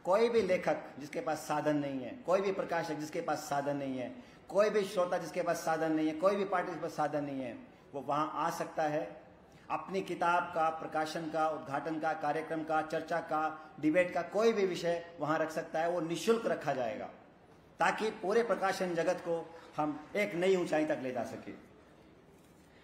कोई भी लेखक जिसके पास साधन नहीं है, कोई भी प्रकाशक जिसके पास साधन नहीं है, कोई भी श्रोता जिसके पास साधन नहीं है, कोई भी पार्टी जिसके पास साधन नहीं है, वो वहां आ सकता है। अपनी किताब का प्रकाशन का, उद्घाटन का, कार्यक्रम का, चर्चा का, डिबेट का कोई भी विषय वहां रख सकता है। वो निःशुल्क रखा जाएगा, ताकि पूरे प्रकाशन जगत को हम एक नई ऊंचाई तक ले जा सके।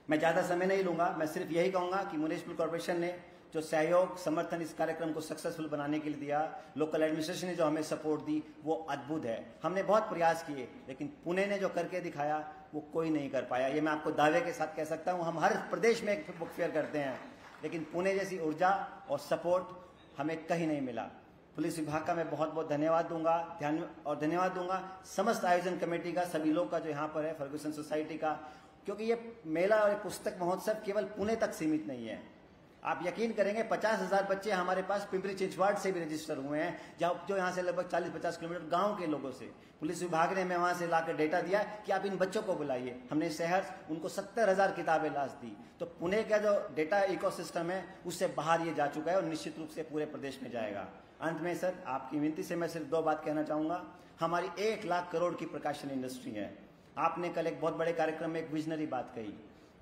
मैं ज्यादा समय नहीं लूंगा, मैं सिर्फ यही कहूंगा कि म्युनिसिपल कॉर्पोरेशन ने जो सहयोग, समर्थन इस कार्यक्रम को सक्सेसफुल बनाने के लिए दिया, लोकल एडमिनिस्ट्रेशन ने जो हमें सपोर्ट दी, वो अद्भुत है। हमने बहुत प्रयास किए, लेकिन पुणे ने जो करके दिखाया वो कोई नहीं कर पाया। ये मैं आपको दावे के साथ कह सकता हूँ। हम हर प्रदेश में एक बुक फेयर करते हैं, लेकिन पुणे जैसी ऊर्जा और सपोर्ट हमें कहीं नहीं मिला। पुलिस विभाग का मैं बहुत बहुत धन्यवाद दूंगा, धन्यवाद दूंगा समस्त आयोजन कमेटी का, सभी लोग का जो यहाँ पर है, फर्गुसन सोसाइटी का, क्योंकि ये मेला और पुस्तक महोत्सव केवल पुणे तक सीमित नहीं है। आप यकीन करेंगे 50,000 बच्चे हमारे पास पिंपरी चिंचवाड़ से भी रजिस्टर हुए हैं, जो यहाँ से लगभग 40-50 किलोमीटर गांव के लोगों से। पुलिस विभाग ने मैं वहां से लाकर डेटा दिया कि आप इन बच्चों को बुलाइए। हमने शहर उनको 70,000 किताबें लाश दी। तो पुणे का जो डेटा इकोसिस्टम है उससे बाहर ये जा चुका है और निश्चित रूप से पूरे प्रदेश में जाएगा। अंत में सर, आपकी विनती से मैं सिर्फ 2 बात कहना चाहूंगा। हमारी 1 लाख करोड़ की प्रकाशन इंडस्ट्री है। आपने कल एक बहुत बड़े कार्यक्रम में एक विजनरी बात कही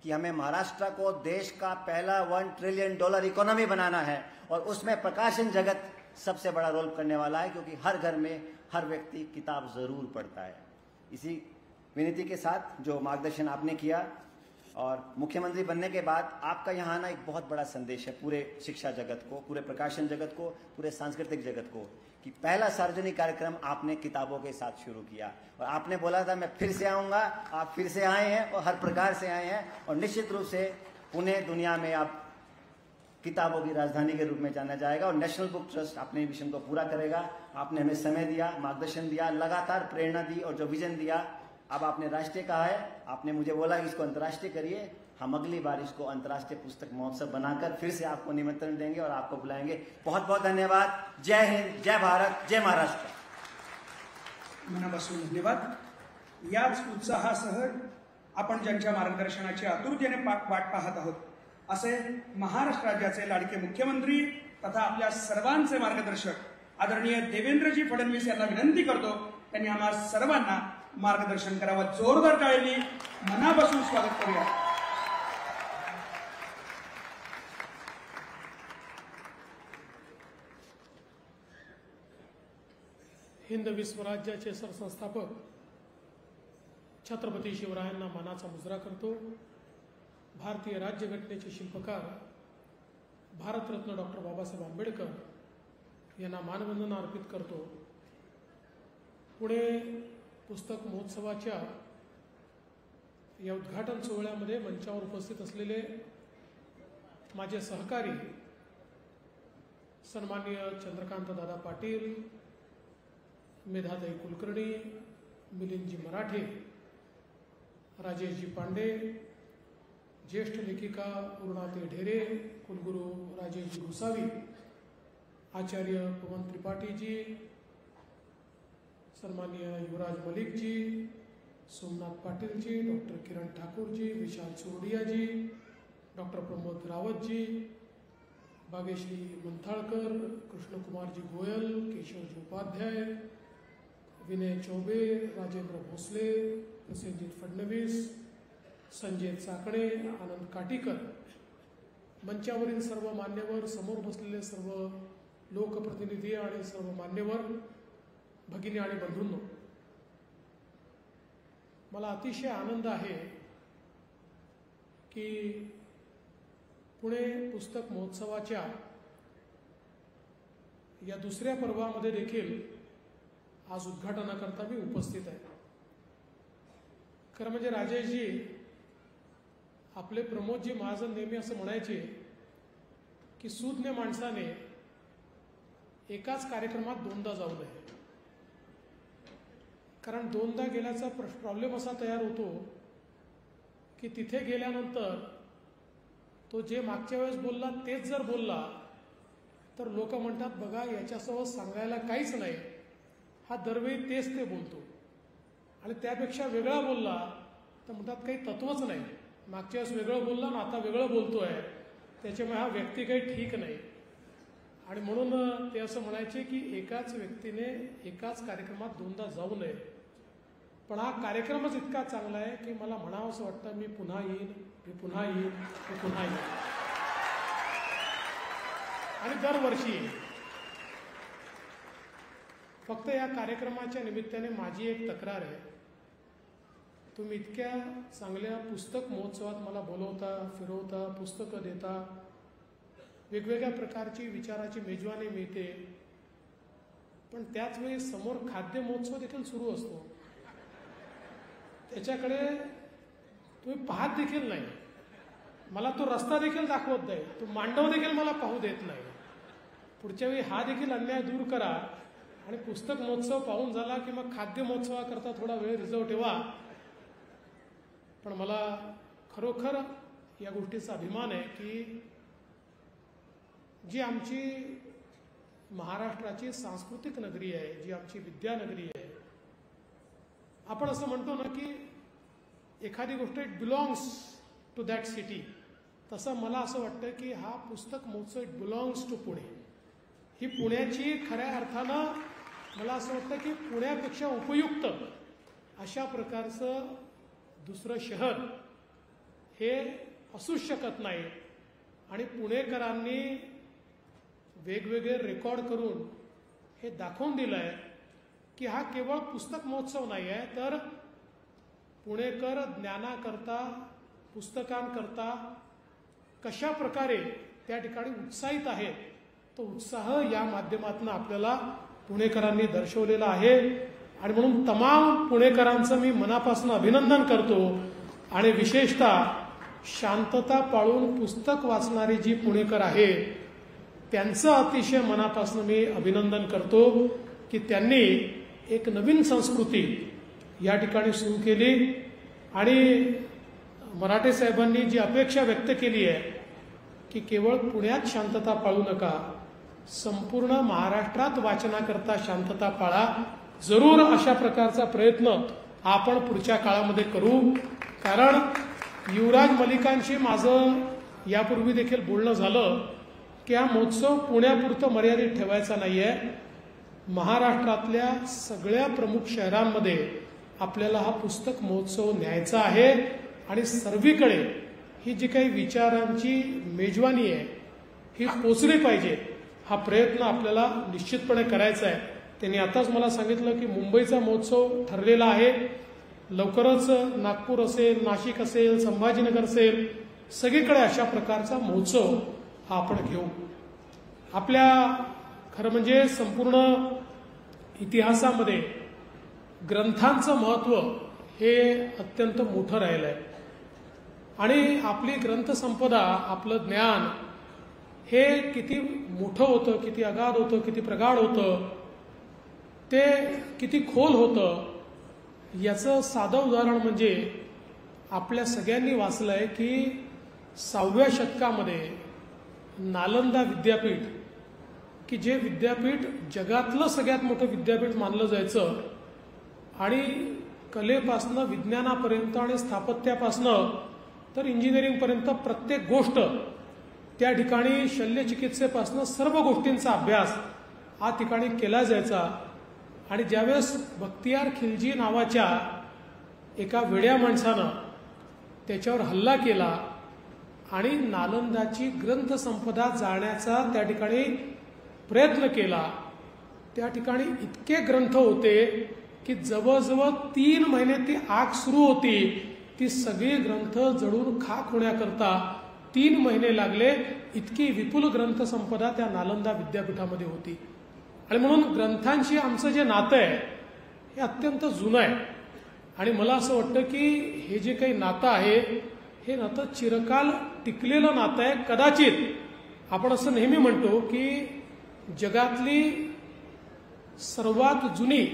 कि हमें महाराष्ट्र को देश का पहला $1 ट्रिलियन इकोनॉमी बनाना है, और उसमें प्रकाशन जगत सबसे बड़ा रोल करने वाला है, क्योंकि हर घर में हर व्यक्ति किताब जरूर पढ़ता है। इसी विनती के साथ जो मार्गदर्शन आपने किया, और मुख्यमंत्री बनने के बाद आपका यहाँ आना एक बहुत बड़ा संदेश है पूरे शिक्षा जगत को, पूरे प्रकाशन जगत को, पूरे सांस्कृतिक जगत को, कि पहला सार्वजनिक कार्यक्रम आपने किताबों के साथ शुरू किया। और आपने बोला था मैं फिर से आऊंगा, आप फिर से आए हैं और हर प्रकार से आए हैं, और निश्चित रूप से पुणे दुनिया में आप किताबों की राजधानी के रूप में जाना जाएगा। और नेशनल बुक ट्रस्ट अपने मिशन को पूरा करेगा। आपने हमें समय दिया, मार्गदर्शन दिया, लगातार प्रेरणा दी, और जो विजन दिया, अब आपने राष्ट्रीय कहा है, आपने मुझे बोला कि इसको अंतर्राष्ट्रीय करिए। हम अगली बार इसको अंतर्राष्ट्रीय पुस्तक महोत्सव बनाकर फिर से आपको निमंत्रण देंगे और आपको बुलाएंगे। बहुत बहुत धन्यवाद। जय हिंद, जय भारत, जय महाराष्ट्र। मनापासून धन्यवाद। याच उत्साहासह आपण ज्यांच्या मार्गदर्शनाची आतुरतेने वाट पाहत आहोत असे महाराष्ट्र राज्याचे लाडके मुख्यमंत्री तथा आपल्या सर्वांचे मार्गदर्शक आदरणीय देवेंद्रजी फडणवीस यांना विनंती करतो त्यांनी आम्हा सर्वांना मार्गदर्शन करावं. जोरदार टाळ्यांनी मनापासून स्वागत करूया. हिंदवी स्वराज्याचे सरसंस्थापक छत्रपती शिवरायांना मानाचा मुजरा करतो. भारतीय राज्यघटनेचे शिल्पकार भारतरत्न डॉक्टर बाबासाहेब आंबेडकर यांना मानवंदना अर्पित करतो. पुणे पुस्तक महोत्सवाच्या या उद्घाटन सोहळ्यामध्ये मंचावर उपस्थित असलेले माझे सहकारी सन्माननीय चंद्रकांत दादा पाटील, मेधाताई कुलकर्णी, मिलिंदजी मराठे, राजेशजी पांडे, ज्येष्ठ लेखिका पूर्णाते ढेरे, कुलगुरू राजेशजी गोसावी, आचार्य पवन त्रिपाठीजी, सन्माननीय युवराज मलिकजी, सोमनाथ पाटीलजी, डॉक्टर किरण ठाकूरजी, विशाल चोरडियाजी, डॉक्टर प्रमोद रावतजी, बागेश्री मंथाळकर, कृष्णकुमारजी गोयल, केशवजी उपाध्याय, विनय चौबे, राजेंद्र भोसले, प्रसेनजीत फडणवीस, संजय चाकणे, आनंद काटीकर, मंचावरील सर्व मान्यवर, समोर बसलेले सर्व लोकप्रतिनिधी आणि सर्व मान्यवर, भगिनी आणि बंधूंनो, मला अतिशय आनंद आहे की पुणे पुस्तक महोत्सवाच्या या दुसऱ्या पर्वामध्ये देखील आज उद्घाटनाकरता मी उपस्थित आहे. खरं म्हणजे राजेशजी, आपले प्रमोदजी महाजन नेहमी असं म्हणायचे की सुज्ञ माणसाने एकाच कार्यक्रमात दोनदा जाऊ नये. कारण दोनदा गेल्याचा प्रॉब्लेम असा तयार होतो की तिथे गेल्यानंतर तो जे मागच्या वेळेस बोलला तेच जर बोलला तर लोक म्हणतात बघा याच्यासोबत सांगायला काहीच नाही, हा दरवेळी तेच ते बोलतो. आणि त्यापेक्षा वेगळा बोलला तर म्हणतात काही तत्वच नाही, मागच्या वेळेस वेगळं बोलला ना आता वेगळं बोलतोय, त्याच्यामुळे हा व्यक्ती काही ठीक नाही. आणि म्हणून ते असं म्हणायचे की एकाच व्यक्तीने एकाच कार्यक्रमात दोनदा जाऊ नये. पण हा कार्यक्रमच इतका चांगला आहे की मला म्हणावं असं वाटतं मी पुन्हा येईन, मी पुन्हा येईन, मी पुन्हा येईन, आणि दरवर्षी येईन. फक्त या कार्यक्रमाच्या निमित्ताने माझी एक तक्रार आहे, तुम्ही इतक्या चांगल्या पुस्तक महोत्सवात मला बोलवता, फिरवता, पुस्तकं देता, वेगवेगळ्या प्रकारची विचाराची मेजवानी मिळते, पण त्याचवेळी समोर खाद्य महोत्सव देखील सुरू असतो, त्याच्याकडे तुम्ही पाहत देखील नाही. मला तो रस्ता देखील दाखवत नाही, तो मांडव देखील मला पाहू देत नाही. पुढच्या वेळी हा देखील अन्याय दूर करा आणि पुस्तक महोत्सव पाहून झाला की मग खाद्य महोत्सवाकरता थोडा वेळ रिझर्व ठेवा. पण मला खरोखर या गोष्टीचा अभिमान आहे की जी आमची महाराष्ट्राची सांस्कृतिक नगरी आहे, जी आमची विद्यानगरी आहे, आपण असं म्हणतो ना की एखादी गोष्ट it belongs to that city, तसं मला असं वाटतं की हा पुस्तक महोत्सव इट बिलॉंग्स टू पुणे. ही पुण्याची खऱ्या अर्थानं मला असं वाटतं की पुण्यापेक्षा उपयुक्त अशा प्रकारचं दुसरं शहर हे असूच शकत नाही. आणि पुणेकरांनी वेगवेगळे रेकॉर्ड करून हे दाखवून दिलं आहे की हा केवळ पुस्तक महोत्सव नाही आहे, तर पुणेकर ज्ञानाकरता, पुस्तकांकरता कशा प्रकारे त्या ठिकाणी उत्साहित आहेत, तो उत्साह या माध्यमातून आपल्याला पुणेकरांनी दर्शवलेला आहे. आणि म्हणून तमाम पुणेकरांचं मी मनापासून अभिनंदन करतो. आणि विशेषतः शांतता पाळून पुस्तक वाचणारी जी पुणेकर आहेत त्यांचं अतिशय मनापासून मी अभिनंदन करतो की त्यांनी एक नवीन संस्कृती या ठिकाणी सुरू केली. आणि मराठे साहेबांनी जी अपेक्षा व्यक्त केली आहे की केवळ पुण्यात शांतता पाळू नका, संपूर्ण महाराष्ट्रात वाचनाकरता शांतता पाळा, जरूर अशा प्रकारचा प्रयत्न आपण पुढच्या काळामध्ये करू. कारण युवराज मलिकांशी माझं यापूर्वी देखील बोलणं झालं की हा महोत्सव पुण्यापुरतं मर्यादित ठेवायचा नाहीये. महाराष्ट्रातल्या सगळ्या प्रमुख शहरांमध्ये आपल्याला हा पुस्तक महोत्सव न्यायचा आहे आणि सर्वीकडे ही जी काही विचारांची मेजवानी आहे ही पोचली पाहिजे. हा प्रयत्न आपल्याला निश्चितपणे करायचा आहे. त्यांनी आताच मला सांगितलं की मुंबईचा महोत्सव ठरलेला आहे. लवकरच नागपूर असेल, नाशिक असेल, संभाजीनगर असेल, सगळीकडे अशा प्रकारचा महोत्सव हा आपण घेऊ. आपल्या खरं म्हणजे संपूर्ण इतिहासामध्ये ग्रंथांचं महत्त्व हे अत्यंत मोठं राहिलं आहे आणि आपली ग्रंथसंपदा, आपलं ज्ञान हे किती मोठं होतं, किती अगाध होतं, किती प्रगाढ होतं, ते किती खोल होतं, याचं साधं उदाहरण म्हणजे आपल्या सगळ्यांनी वाचलं आहे की 6व्या शतकामध्ये नालंदा विद्यापीठ, की जे विद्यापीठ जगातलं सगळ्यात मोठं विद्यापीठ मानलं जायचं आणि कलेपासनं विज्ञानापर्यंत आणि स्थापत्यापासनं तर इंजिनिअरिंगपर्यंत प्रत्येक गोष्ट त्या ठिकाणी, शल्यचिकित्सेपासनं सर्व गोष्टींचा अभ्यास हा ठिकाणी केला जायचा. आणि ज्यावेळेस बख्तियार खिलजी नावाच्या एका वेड्या माणसानं त्याच्यावर हल्ला केला आणि नालंदाची ग्रंथसंपदा जाळण्याचा त्या ठिकाणी प्रयत्न केला, त्या ठिकाणी इतके ग्रंथ होते की जवळजवळ 3 महिने ती आग सुरू होती. ती सगळी ग्रंथ जळून खाक होण्याकरता 3 महिने लागले. इतकी विपुल ग्रंथसंपदा त्या नालंदा विद्यापीठामध्ये होती. आणि म्हणून ग्रंथांशी आमचं जे नातं आहे हे अत्यंत जुनं आहे. आणि मला असं वाटतं की हे जे काही नातं आहे हे नातं चिरकाल टिकलेलं नातं आहे. कदाचित आपण असं नेहमी म्हणतो की जगातली सर्वात जुनी,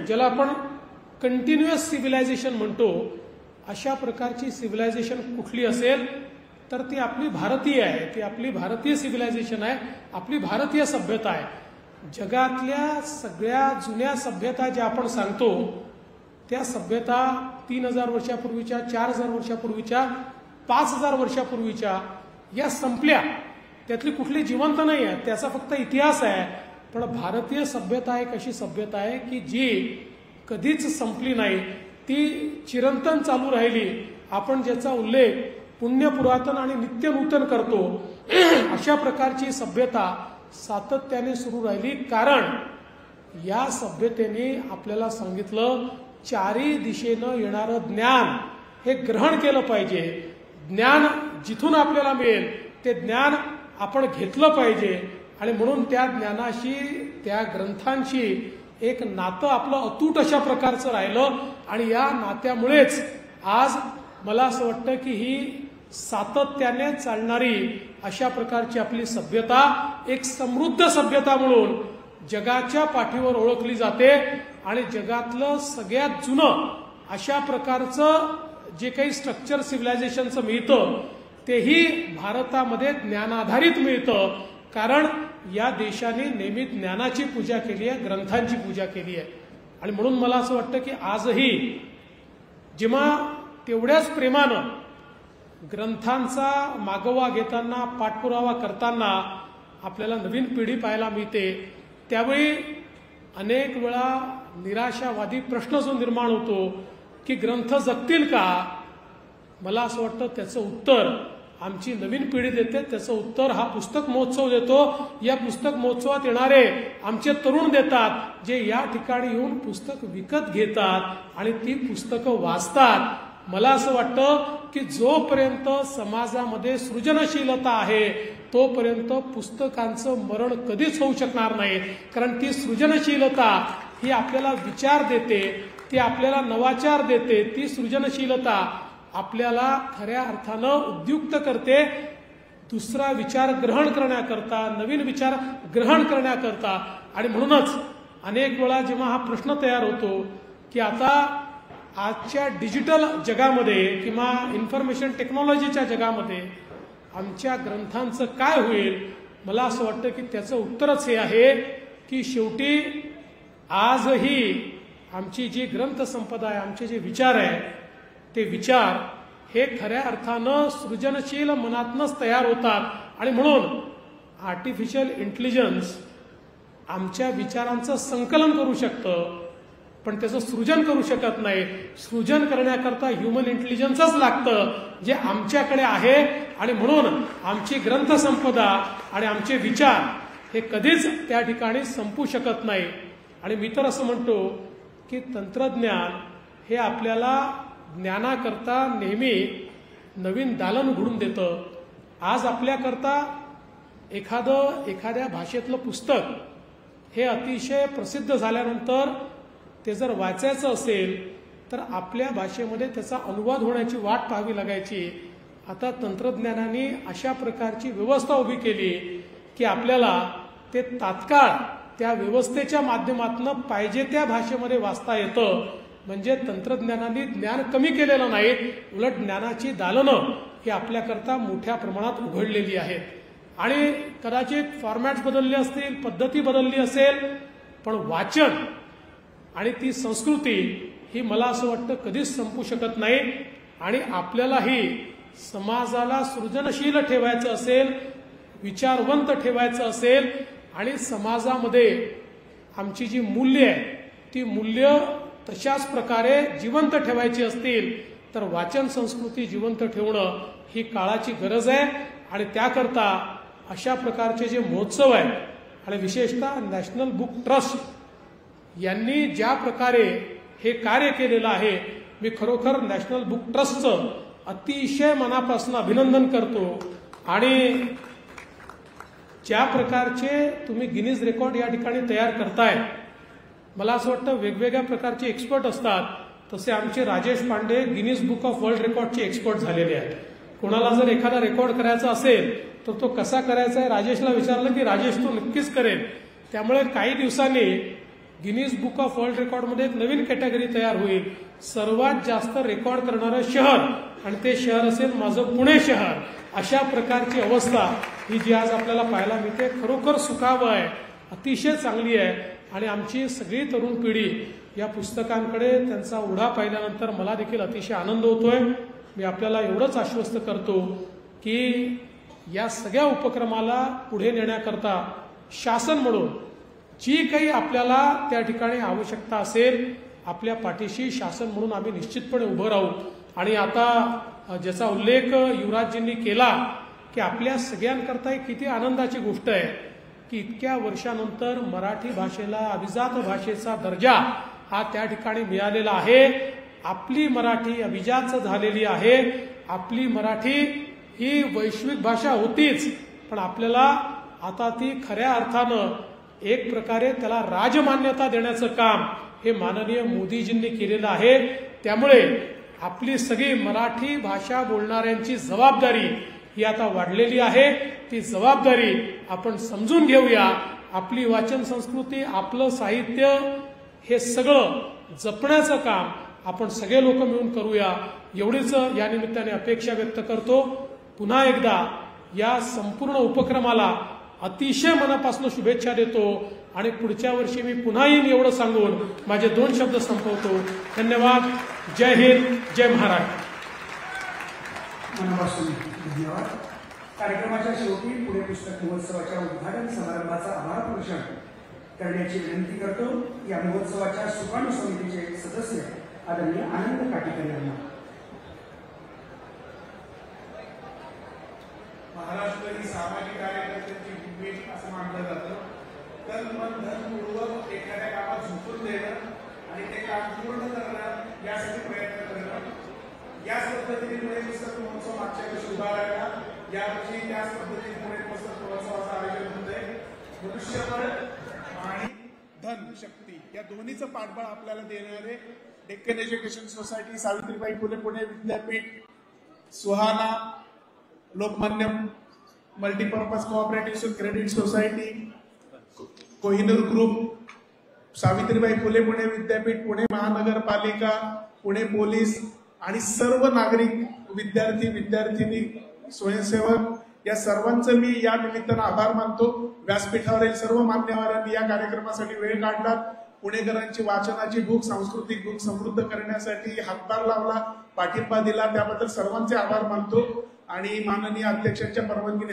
ज्याला आपण कंटिन्युअस सिव्हिलायझेशन म्हणतो, अशा प्रकारची सिव्हिलायझेशन कुठली असेल तर ती आपली भारतीय आहे. ती आपली भारतीय सिव्हिलायझेशन आहे, आपली भारतीय सभ्यता आहे. जगातल्या सगळ्या जुन्या सभ्यता ज्या आपण सांगतो त्या सभ्यता 3000 वर्षापूर्वीच्या, 4000 वर्षापूर्वीच्या, 5000 वर्षापूर्वीच्या या संपल्या. त्यातली कुठली जिवंत नाही आहे, त्याचा फक्त इतिहास आहे. पण भारतीय सभ्यता एक अशी सभ्यता आहे की जी कधीच संपली नाही, ती चिरंतन चालू राहिली. आपण ज्याचा उल्लेख पुण्य पुरातन आणि नित्य नूतन करतो अशा प्रकारची सभ्यता सातत्याने सुरू राहिली. कारण या सभ्यतेने आपल्याला सांगितलं चारी दिशेनं येणारं ज्ञान हे ग्रहण केलं पाहिजे. ज्ञान जिथून आपल्याला मिळेल ते ज्ञान आपण घेतलं पाहिजे. आणि म्हणून त्या ज्ञानाशी, त्या ग्रंथांशी एक नातं आपलं अतूट अशा प्रकारचं राहिलं. आणि या नात्यामुळेच आज मला असं वाटतं की ही सातत्याने चालणारी अशा प्रकारची आपली सभ्यता एक समृद्ध सभ्यता म्हणून जगाच्या पाठीवर ओळखली जाते. आणि जगातलं सगळ्यात जुनं अशा प्रकारचं जे काही स्ट्रक्चर सिव्हिलायझेशनचं मिळतं तेही भारतामध्ये ज्ञानाधारित मिळतं. कारण या देशाने नेहमी ज्ञानाची पूजा केली आहे, ग्रंथांची पूजा केली आहे. आणि म्हणून मला असं वाटतं की आजही जेव्हा तेवढ्याच प्रेमानं ग्रंथांचा मागोवा घेताना, पाठपुरावा करताना आपल्याला नवीन पिढी पाहायला मिळते, त्यावेळी अनेक वेळा निराशावादी प्रश्न जो निर्माण होतो की ग्रंथ जगतील का, मला असं वाटतं त्याचं उत्तर आमची नवीन पिढी देते. त्याचं उत्तर हा पुस्तक महोत्सव देतो. या पुस्तक महोत्सवात येणारे आमचे तरुण देतात, जे या ठिकाणी येऊन पुस्तक विकत घेतात आणि ती पुस्तकं वाचतात. मला असं वाटतं की जोपर्यंत समाजामध्ये सृजनशीलता आहे तोपर्यंत पुस्तकांचं मरण कधीच होऊ शकणार नाही. कारण ती सृजनशीलता ही आपल्याला विचार देते, ती आपल्याला नवाचार देते. ती सृजनशीलता आपल्याला खऱ्या अर्थानं उद्युक्त करते दुसरा विचार ग्रहण करण्याकरता, नवीन विचार ग्रहण करण्याकरता. आणि म्हणूनच अनेक वेळा जेव्हा हा प्रश्न तयार होतो की आता आजच्या डिजिटल जगामध्ये किंवा इन्फॉर्मेशन टेक्नॉलॉजीच्या जगामध्ये आमच्या ग्रंथांचं काय होईल, मला असं वाटतं की त्याचं उत्तरच हे आहे की शेवटी आजही आमची जी ग्रंथसंपदा आहे, आमचे जे विचार आहे, ते विचार हे खऱ्या अर्थानं सृजनशील मनातनंच तयार होतात. आणि म्हणून आर्टिफिशियल इंटेलिजन्स आमच्या विचारांचं संकलन करू शकतं, पण त्याचं सृजन करू शकत नाही. सृजन करण्याकरता ह्युमन इंटेलिजन्सच लागतं, जे आमच्याकडे आहे. आणि म्हणून आमची ग्रंथसंपदा आणि आमचे विचार हे कधीच त्या ठिकाणी संपू शकत नाही. आणि मी तर असं म्हणतो की तंत्रज्ञान हे आपल्याला ज्ञानाकरता नेहमी नवीन दालन उघडून देतं. आज आपल्याकरता एखाद्या भाषेतलं पुस्तक हे अतिशय प्रसिद्ध झाल्यानंतर ते जर वाचायचं असेल तर आपल्या भाषेमध्ये त्याचा अनुवाद होण्याची वाट पाहावी लागायची. आता तंत्रज्ञानाने अशा प्रकारची व्यवस्था उभी केली की आपल्याला ते तात्काळ त्या व्यवस्थेच्या माध्यमातून पाहिजे त्या भाषेमध्ये वाचता येतं. म्हणजे तंत्रज्ञानाने ज्ञान कमी केलेलं नाही, उलट ज्ञानाची दालनं ही आपल्याकरता मोठ्या प्रमाणात उघडलेली आहेत. आणि कदाचित फॉर्मॅट्स बदलले असतील, पद्धती बदलली असेल, पण वाचन आणि ती संस्कृती ही मला असं वाटतं कधीच संपू शकत नाही. आणि आपल्यालाही समाजाला सृजनशील ठेवायचं असेल, विचारवंत ठेवायचं असेल आणि समाजामध्ये आमची जी मूल्य आहे ती मूल्य तशाच प्रकारे जिवंत ठेवायची असतील तर वाचन संस्कृती जिवंत ठेवणं ही काळाची गरज आहे. आणि त्याकरता अशा प्रकारचे जे महोत्सव आहेत आणि विशेषतः नॅशनल बुक ट्रस्ट यांनी ज्या प्रकारे हे कार्य केलेलं आहे, मी खरोखर नॅशनल बुक ट्रस्टचं अतिशय मनापासून अभिनंदन करतो. आणि ज्या प्रकारचे तुम्ही गिनीज रेकॉर्ड या ठिकाणी तयार करताय, मला असं वाटतं वेगवेगळ्या प्रकारचे एक्सपर्ट असतात, तसे आमचे Rajesh Pande Guinness book of world रेकॉर्डचे एक्सपर्ट झालेले आहेत. कोणाला जर एखादा रेकॉर्ड करायचा असेल तर तो कसा करायचा आहे राजेशला विचारलं की राजेश तो नक्कीच करेल. त्यामुळे काही दिवसांनी गिनीज बुक ऑफ वर्ल्ड रेकॉर्डमध्ये एक नवीन कॅटेगरी तयार होईल, सर्वात जास्त रेकॉर्ड करणारं शहर, आणि ते शहर असेल माझं पुणे शहर. अशा प्रकारची अवस्था ही जी आज आपल्याला पाहायला मिळते खरोखर सुखावह आहे, अतिशय चांगली आहे. आणि आमची सगळी तरुण पिढी या पुस्तकांकडे त्यांचा ओढा पाहिल्यानंतर मला देखील अतिशय आनंद होतोय. मी आपल्याला एवढंच आश्वस्त करतो की या सगळ्या उपक्रमाला पुढे नेण्याकरता शासन म्हणून जी काही आपल्याला त्या ठिकाणी आवश्यकता असेल, आपल्या पाठीशी शासन म्हणून आम्ही निश्चितपणे उभं राहू. आणि आता ज्याचा उल्लेख युवराजजींनी केला की आपल्या सगळ्यांकरता एक किती आनंदाची गोष्ट आहे की इतक्या वर्षानंतर मराठी भाषेला अभिजात भाषेचा दर्जा हा त्या ठिकाणी मिळालेला आहे. आपली मराठी अभिजात झालेली आहे. आपली मराठी ही वैश्विक भाषा होतीच, पण आपल्याला आता ती खऱ्या अर्थानं एक प्रकारे त्याला राजमान्यता देण्याचं काम हे माननीय मोदीजींनी केलेलं आहे. त्यामुळे आपली सगळी मराठी भाषा बोलणाऱ्यांची जबाबदारी ही आता वाढलेली आहे. ती जबाबदारी आपण समजून घेऊया. आपली वाचन संस्कृती, आपलं साहित्य हे सगळं जपण्याचं काम आपण सगळे लोक मिळून करूया, एवढीच या निमित्ताने अपेक्षा व्यक्त करतो. पुन्हा एकदा या संपूर्ण उपक्रमाला अतिशय मनापासून शुभेच्छा देतो आणि पुढच्या वर्षी मी पुन्हा येईन एवढं सांगून माझे 2 शब्द संपवतो. धन्यवाद. जय हिंद, जय महाराष्ट्र. मनापासून धन्यवाद. कार्यक्रमाच्या शेवटी पुणे पुस्तक महोत्सवाच्या उद्घाटन समारंभाचा आभार प्रदर्शन करण्याची विनंती करतो. या महोत्सवाच्या सुकाणू समितीचे सदस्य आदरणीय आनंद काटेकर यांना. महाराष्ट्र ही सामाजिक कार्यकर्त्यांची भूमी असं मानलं जातं. तर मन धनपूर्वक एखाद्या कामात झुकून देणं आणि ते काम पूर्ण करणं यासाठी प्रयत्न करणं, याच पद्धतीने पुणे पुस्तक महोत्सव मागच्या वर्षी उभा राहिला. यावर्षी त्याच पद्धतीने पुणे पुस्तक महोत्सवाचं आयोजन होत आहे. मनुष्यबळ आणि धनशक्ती या दोन्हीचं पाठबळ आपल्याला देणारे Deccan education society, Savitribai Phule Pune Vidyapeeth, Suhana, Lokmanya multipurpose cooperative credit society, Kohinoor group, Savitribai Phule Pune Vidyapeeth, Pune महानगरपालिका, पुणे पोलीस आणि सर्व नागरिक, विद्यार्थी, स्वयंसेवक या सर्वांचं मी या निमित्तानं आभार मानतो. व्यासपीठावरील सर्व मान्यवरांनी या कार्यक्रमासाठी वेळ काढला. पुणेकरांची वाचनाची भूक, सांस्कृतिक भूक समृद्ध करण्यासाठी हातभार लावला, पाठिंबा दिला, त्याबद्दल सर्वांचे आभार मानतो आणि माननीय अध्यक्षांच्या परवानगीने